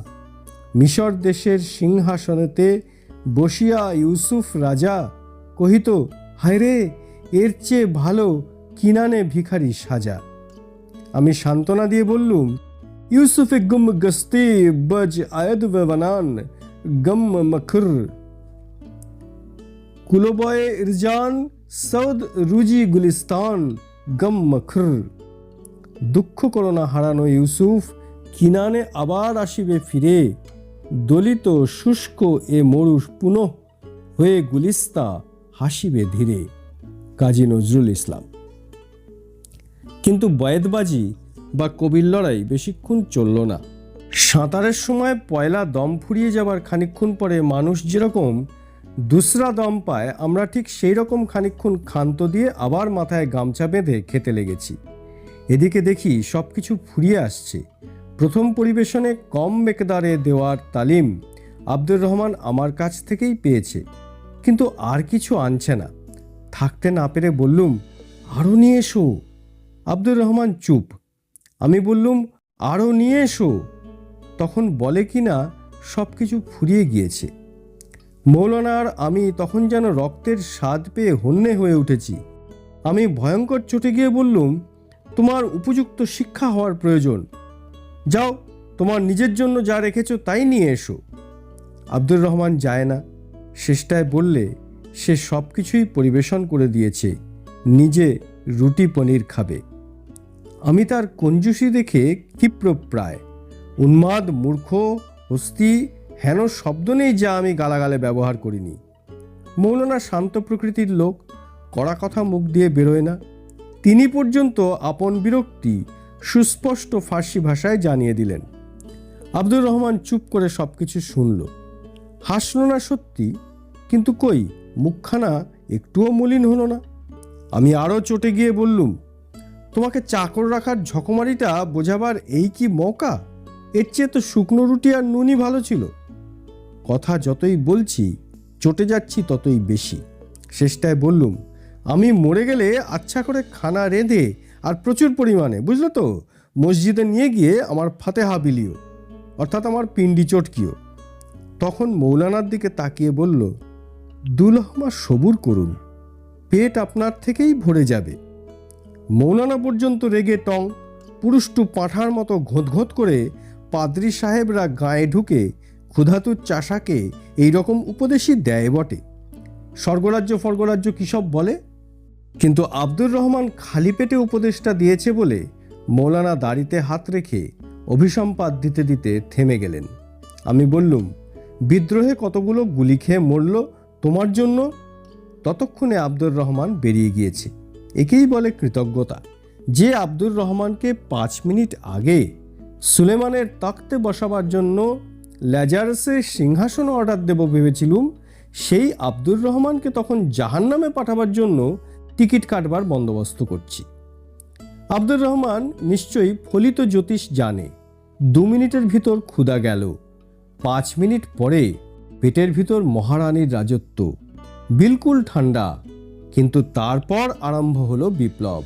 মিশর দেশের সিংহাসনেতে বসিয়া ইউসুফ রাজা কহিত, হায়রে, এর চেয়ে ভালো কিনানে ভিখারি সাজা। আমি সান্ত্বনা দিয়ে বললুম, ইউসুফে গুম গস্তি বজ আয়দ ওয়ানান গম মখর, কুলবয়ে ইরজান সৌদ রুজি গুলিস্তান গম মখর। দুঃখ করো না হারানো ইউসুফ, কিনানে আবার আসিবে ফিরে, দলিত শুষ্ক এ মরু পুনঃ হয়ে গুলিস্তা হাসিবে ধীরে। কাজী নজরুল ইসলাম। কিন্তু বয়েদবাজি বা কবির লড়াই বেশিক্ষণ চলল না। সাঁতারের সময় পয়লা দম ফুরিয়ে যাবার খানিকক্ষণ পরে মানুষ যেরকম দুসরা দম পায়, আমরা ঠিক সেই রকম খানিকক্ষণ ক্ষান্ত দিয়ে আবার মাথায় গামছা বেঁধে খেতে লেগেছি। এদিকে দেখি সব কিছু ফুরিয়ে আসছে। প্রথম পরিবেশনে কম মেকদারে দেওয়ার তালিম আব্দুর রহমান আমার কাছ থেকেই পেয়েছে, কিন্তু আর কিছু আনছে না। থাকতে না পেরে বললুম, আরও নিয়ে এসো। আব্দুর রহমান চুপ। আমি বললুম, আরও নিয়ে এসো। তখন বলে কি না সব কিছু ফুরিয়ে গিয়েছে। মৌলানার আমি তখন যেন রক্তের স্বাদ পেয়ে হন্যে হয়ে উঠেছি। আমি ভয়ঙ্কর চটে গিয়ে বললুম, তোমার উপযুক্ত শিক্ষা হওয়ার প্রয়োজন। যাও, তোমার নিজের জন্য যা রেখেছো তাই নিয়ে এসো। আব্দুর রহমান যায় না। শেষটায় বললে সে সব কিছুই পরিবেশন করে দিয়েছে, নিজে রুটি পনির খাবে। আমি তার কঞ্জুসি দেখে ক্ষিপ্রপ্রায়। উন্মাদ, মূর্খ, হস্তি হেন শব্দ নেই যা আমি গালাগালে ব্যবহার করিনি। মৌলানা শান্ত প্রকৃতির লোক, কড়া কথা মুখ দিয়ে বেরোয় না। তিনি পর্যন্ত আপন বিরক্তি সুস্পষ্ট ফার্সি ভাষায় জানিয়ে দিলেন। আব্দুর রহমান চুপ করে সব কিছু শুনল। হাসল না সত্যি, কিন্তু কই মুখখানা একটুও মলিন হলো না। আমি আরও চটে গিয়ে বললুম, তোমাকে চাকর রাখার ঝকমারিটা বোঝাবার এই কি মৌকা? এর চেয়ে তো শুকনো রুটি আর নুনই ভালো ছিল। কথা যতই বলছি চটে যাচ্ছি ততই বেশি। শেষটায় বললুম, আমি মরে গেলে আচ্ছা করে খানা রেঁধে আর প্রচুর পরিমাণে, বুঝলে তো, মসজিদে নিয়ে গিয়ে আমার ফাতেহা বিলিও, অর্থাৎ আমার পিণ্ডি চটকিও। তখন মৌলানার দিকে তাকিয়ে বলল, দুলহমা সবুর করুন, পেট আপনার থেকেই ভরে যাবে। মৌলানা পর্যন্ত রেগে টং, পুরুষ্টু পাঁঠার মতো ঘোঁত করে পাদ্রী সাহেবরা গায়ে ঢুকে ক্ষুধাতুর চাষাকে এইরকম উপদেশই দেয় বটে। স্বর্গরাজ্য ফর্গরাজ্য কী সব বলে, কিন্তু আব্দুর রহমান খালি পেটে উপদেশটা দিয়েছে বলে মৌলানা দাড়িতে হাত রেখে অভিসম্পাত দিতে দিতে থেমে গেলেন। আমি বললুম, বিদ্রোহে কতগুলো গুলি খেয়ে মরল তোমার জন্য। ততক্ষণে আব্দুর রহমান বেরিয়ে গিয়েছে। একেই বলে কৃতজ্ঞতা। যে আব্দুর রহমানকে 5 মিনিট আগে সুলেমানের তখ্তে বসাবার জন্য লেজারসে সিংহাসন অর্ডার দেব ভেবেছিলুম, সেই আব্দুর রহমানকে তখন জাহান্নামে পাঠাবার জন্য টিকিট কাটবার বন্দোবস্ত করছি। আব্দুর রহমান নিশ্চয়ই ফলিত জ্যোতিষ জানে। 2 মিনিটের ভিতর ক্ষুধা গেল। 5 মিনিট পরে পেটের ভিতর মহারানীর রাজত্ব, বিলকুল ঠান্ডা। কিন্তু তারপর আরম্ভ হলো বিপ্লব।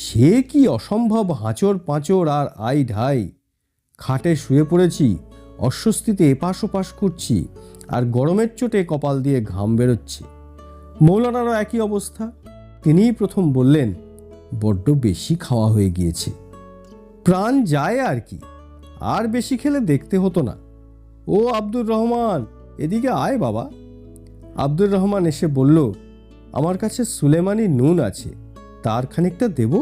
সে কি অসম্ভব হাঁচর পাঁচর আর আই ঢাই। খাটে শুয়ে পড়েছি, অস্বস্তিতে এপাশ ওপাশ করছি, আর গরমের চোটে কপাল দিয়ে ঘাম বেরোচ্ছে। মৌলানারও একই অবস্থা। তিনিই প্রথম বললেন, বড্ড বেশি খাওয়া হয়ে গিয়েছে। প্রাণ যায় আর কি, আর বেশি খেলে দেখতে হতো না। ও আব্দুর রহমান, এদিকে আয় বাবা। আব্দুর রহমান এসে বলল, আমার কাছে সুলেমানি নুন আছে, তার খানিকটা দেব?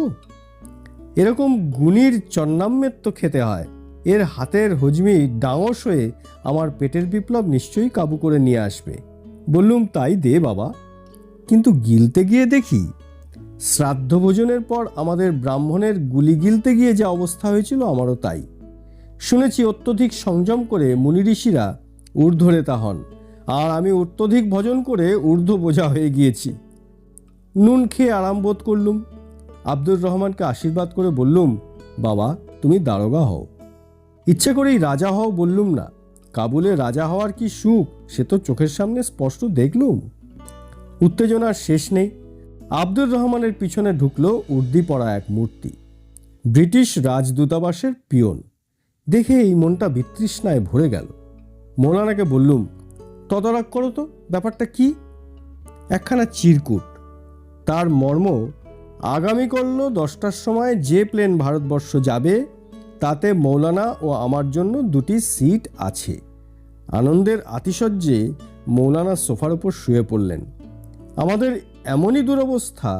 এরকম গুণীর চন্নাম্যের তো খেতে হয়। এর হাতের হজমি ডাঙস হয়ে আমার পেটের বিপ্লব নিশ্চয়ই কাবু করে নিয়ে আসবে। বললুম, তাই দে বাবা। কিন্তু গিলতে গিয়ে দেখি, শ্রাদ্ধ ভোজনের পর আমাদের ব্রাহ্মণের গুলি গিলতে গিয়ে যা অবস্থা হয়েছিল আমারও তাই। শুনেছি অত্যধিক সংযম করে মুনি ঋষিরা ঊর্ধ্বরেতা হন, আর আমি অত্যধিক ভজন করে ঊর্ধ্ব বোঝা হয়ে গিয়েছি। নুন খেয়ে আরাম বোধ করলুম। আব্দুর রহমানকে আশীর্বাদ করে বললুম, বাবা তুমি দারোগা হও। ইচ্ছে করেই রাজা হও বললুম না। কাবুলে রাজা হওয়ার কি সুখ সে তো চোখের সামনে স্পষ্ট দেখলুম। উত্তেজনার শেষ নেই। আব্দুর রহমানের পিছনে ঢুকলো উর্দি পরা এক মূর্তি, ব্রিটিশ রাজদূতাবাসের পিয়ন। দেখে এই মনটা বিতৃষ্ণায় ভরে গেল। মৌলানাকে বললুম, তদারক করো তো, ব্যাপারটা কি? একখানা চিরকুট। তার মর্ম, আগামীকাল 10টার সময় যে প্লেন ভারতবর্ষ যাবে তাতে মৌলানা ও আমার জন্য 2টি সিট আছে। আনন্দের আতিশয্যে মৌলানা সোফার উপর শুয়ে পড়লেন। আমাদের এমনই দুরবস্থা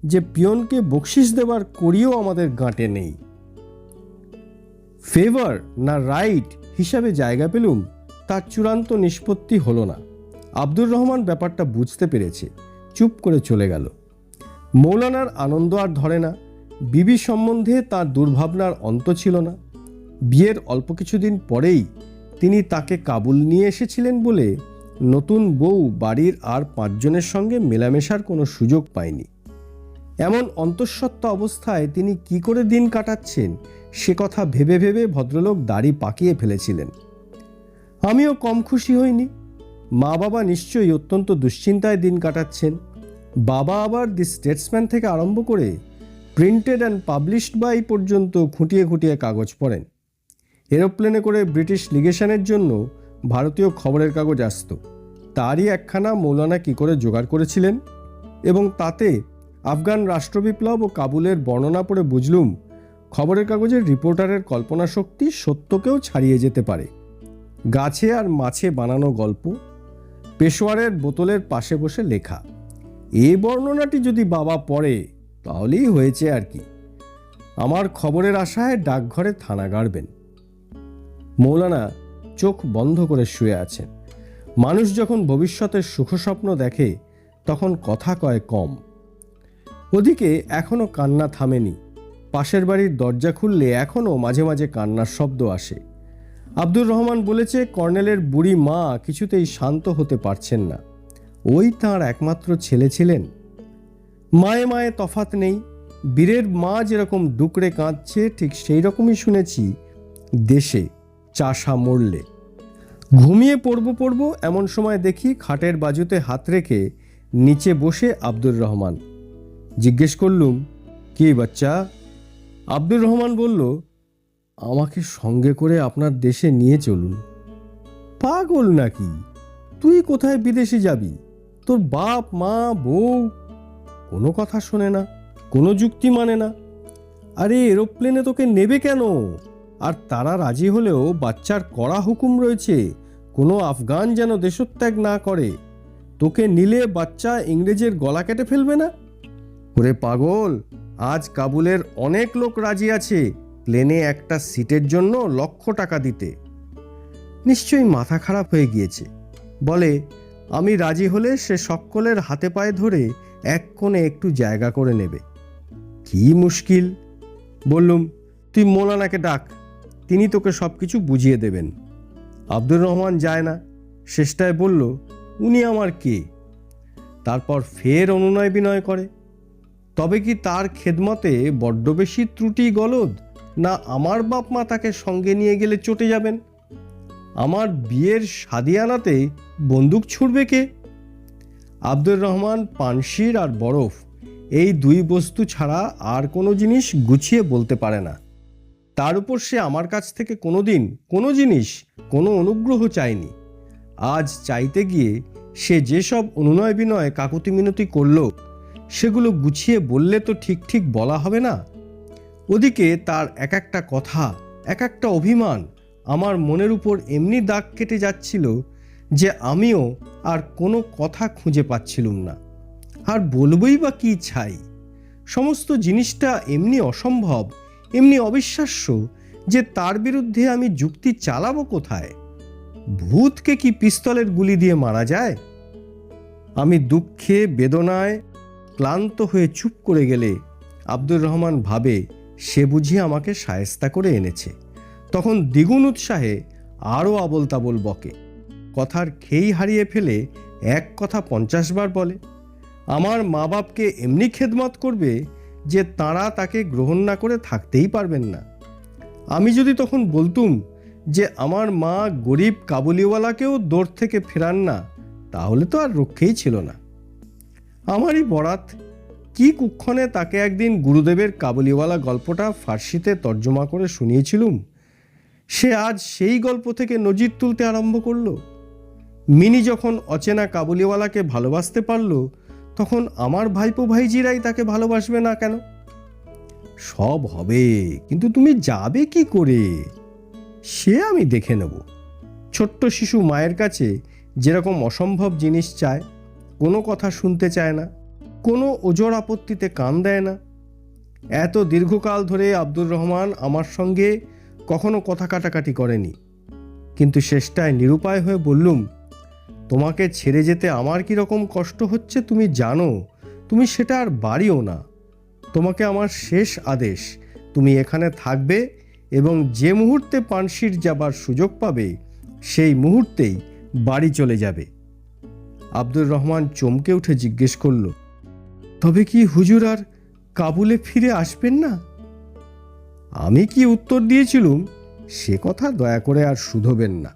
যে পিয়নকে বকশিস দেবার করিও আমাদের গাঁটে নেই। ফেভার না রাইট হিসাবে জায়গা পেলুম, তার চূড়ান্ত নিষ্পত্তি হলো না। আব্দুর রহমান ব্যাপারটা বুঝতে পেরেছে, চুপ করে চলে গেল। মৌলানার আনন্দ আর ধরে না। বিবি সম্বন্ধে তার দুর্ভাবনার অন্ত ছিল না। বিয়ের অল্প কিছুদিন পরেই তিনি তাকে কাবুল নিয়ে এসেছিলেন বলে নতুন বউ বাড়ির আর 5 জনের সঙ্গে মেলামেশার কোনো সুযোগ পায়নি। এমন অন্তঃসত্ত্বা অবস্থায় তিনি কি করে দিন কাটাচ্ছেন সে কথা ভেবে ভেবে ভদ্রলোক দাড়ি পাকিয়ে ফেলেছিলেন। আমিও কম খুশি হইনি। মা বাবা নিশ্চয়ই অত্যন্ত দুশ্চিন্তায় দিন কাটাচ্ছেন। বাবা আবার দি স্টেটসম্যান থেকে আরম্ভ করে প্রিন্টেড অ্যান্ড পাবলিশড বাই পর্যন্ত খুঁটিয়ে খুঁটিয়ে কাগজ পড়েন। এরোপ্লেনে করে ব্রিটিশ লিগেশনের জন্য ভারতীয় খবরের কাগজ আসত। তারই একখানা মৌলানা কি করে জোগাড় করেছিলেন, এবং তাতে আফগান রাষ্ট্রবিপ্লব ও কাবুলের বর্ণনা পড়ে বুঝলুম খবরের কাগজের রিপোর্টারের কল্পনা শক্তি সত্যকেও ছাড়িয়ে যেতে পারে। গাছে আর মাছে বানানো গল্প, পেশোয়ারের বোতলের পাশে বসে লেখা, এই বর্ণনাটি যদি বাবা পড়ে তাহলেই হয়েছে আর কি। আমার খবরের আশায় ডাকঘরে থানা গাড়বেন। মৌলানা চোখ বন্ধ করে শুয়ে আছেন। মানুষ যখন ভবিষ্যতের সুখস্বপ্ন দেখে তখন কথা কয় কম। ওদিকে এখনো কান্না থামেনি। পাশের বাড়ির দরজা খুললে এখনো মাঝে মাঝে কান্নার শব্দ আসে। আব্দুর রহমান বলেছে কর্নেলের বুড়ি মা কিছুতেই শান্ত হতে পারছেন না। ওই তাঁর একমাত্র ছেলে ছিলেন। মায়ে মায়ে তফাত নেই, বীরের মা যেরকম ডুকরে কাঁদছে ঠিক সেই রকমই শুনেছি দেশে চাষা মরলে। ঘুমিয়ে পড়ব এমন সময় দেখি খাটের বাজুতে হাত রেখে নিচে বসে আব্দুর রহমান। জিজ্ঞেস করলুম, কি বাচ্চা? আব্দুর রহমান বলল, আমাকে সঙ্গে করে আপনার দেশে নিয়ে চলুন। পাগল নাকি? তুই কোথায় বিদেশে যাবি? তোর বাপ মা বউ কোনো কথা শোনে না, কোনো যুক্তি মানে না। আরে এরোপ্লেনে তোকে নেবে কেন? আর তারা রাজি হলেও বাচ্চার কড়া হুকুম রয়েছে, কোনো আফগান যেন দেশত্যাগ না করে। তোকে নিলে বাচ্চা ইংরেজের গলা কেটে ফেলবে না? ওরে পাগল, আজ কাবুলের অনেক লোক রাজি আছে প্লেনে একটা সিটের জন্য $1,00,000 দিতে। নিশ্চয়ই মাথা খারাপ হয়ে গিয়েছে। বলে, আমি রাজি হলে সে সকলের হাতে পায়ে ধরে এক কোণে একটু জায়গা করে নেবে। কি মুশকিল! বললুম, তুই মৌলানাকে ডাক, তিনি তোকে সব কিছু বুঝিয়ে দেবেন। আব্দুর রহমান যায় না, শেষটায় বলল, উনি আমার কে? তারপর ফের অনুনয় বিনয় করে। তবে কি তার খেদমতে বড্ড বেশি ত্রুটি গলদ, না আমার বাপ মা তাকে সঙ্গে নিয়ে গেলে চটে যাবেন? আমার বিয়ের সাদিয়ানাতে বন্দুক ছুড়বে কে? আব্দুর রহমান পানশির আর বরফ এই দুই বস্তু ছাড়া আর কোনো জিনিস গুছিয়ে বলতে পারে না। তার উপর সে আমার কাছ থেকে কোনোদিন কোনো জিনিস, কোনো অনুগ্রহ চায়নি। আজ চাইতে গিয়ে সে যেসব অনুনয় বিনয় কাকুতি মিনতি করল, সেগুলো গুছিয়ে বললে তো ঠিক ঠিক বলা হবে না। ওদিকে তার এক একটা কথা, এক একটা অভিমান আমার মনের উপর এমনি দাগ কেটে যাচ্ছিল যে আমিও আর কোনো কথা খুঁজে পাচ্ছিলুম না। আর বলবই বা কি চাই? সমস্ত জিনিসটা এমনি অসম্ভব, এমনি অবিশ্বাস্য যে তার বিরুদ্ধে আমি যুক্তি চালাবো কোথায়? ভূতকে কি পিস্তলের গুলি দিয়ে মারা যায়? আমি দুঃখে বেদনায় ক্লান্ত হয়ে চুপ করে গেলে আব্দুর রহমান ভাবে সে বুঝি আমাকে শায়েস্তা করে এনেছে। তখন দ্বিগুণ উৎসাহে আরও আবোল তাবোল বকে, কথার খেই হারিয়ে ফেলে এক কথা 50 বার বলে। আমার মা বাপকে এমনি খেদমত করবে যে তাঁরা তাকে গ্রহণ না করে থাকতেই পারবেন না। আমি যদি তখন বলতুম যে আমার মা গরিব কাবুলিওয়ালাকেও দৌড় থেকে ফেরান না, তাহলে তো আর রক্ষেই ছিল না। আমারই বরাত। কি কুক্ষণে তাকে একদিন গুরুদেবের কাবুলিওয়ালা গল্পটা ফার্সিতে তর্জমা করে শুনিয়েছিলুম। সে আজ সেই গল্প থেকে নজির তুলতে আরম্ভ করল। মিনি যখন অচেনা কাবুলিওয়ালাকে ভালোবাসতে পারল, তখন আমার ভাইপো ভাইজিরাই তাকে ভালোবাসবে না কেন? সব হবে, কিন্তু তুমি যাবে কি করে সে আমি দেখে নেব। ছোট্ট শিশু মায়ের কাছে যেরকম অসম্ভব জিনিস চায়, কোনো কথা শুনতে চায় না, কোনো ওজর আপত্তিতে কান দেয় না। এত দীর্ঘকাল ধরে আব্দুর রহমান আমার সঙ্গে কখনো কথা কাটাকাটি করেনি, কিন্তু শেষটায় নিরুপায় হয়ে বললুম, তোমাকে ছেড়ে যেতে আমার কীরকম কষ্ট হচ্ছে তুমি জানো, তুমি সেটা আর বাড়িও না। তোমাকে আমার শেষ আদেশ, তুমি এখানে থাকবে এবং যে মুহূর্তে পানশির যাবার সুযোগ পাবে সেই মুহূর্তেই বাড়ি চলে যাবে। আব্দুর রহমান চমকে উঠে জিজ্ঞেস করল, তবে কি হুজুর আর কাবুলে ফিরে আসবেন না? আমি কি উত্তর দিয়েছিলুম সে কথা দয়া করে আর শুধোবেন না।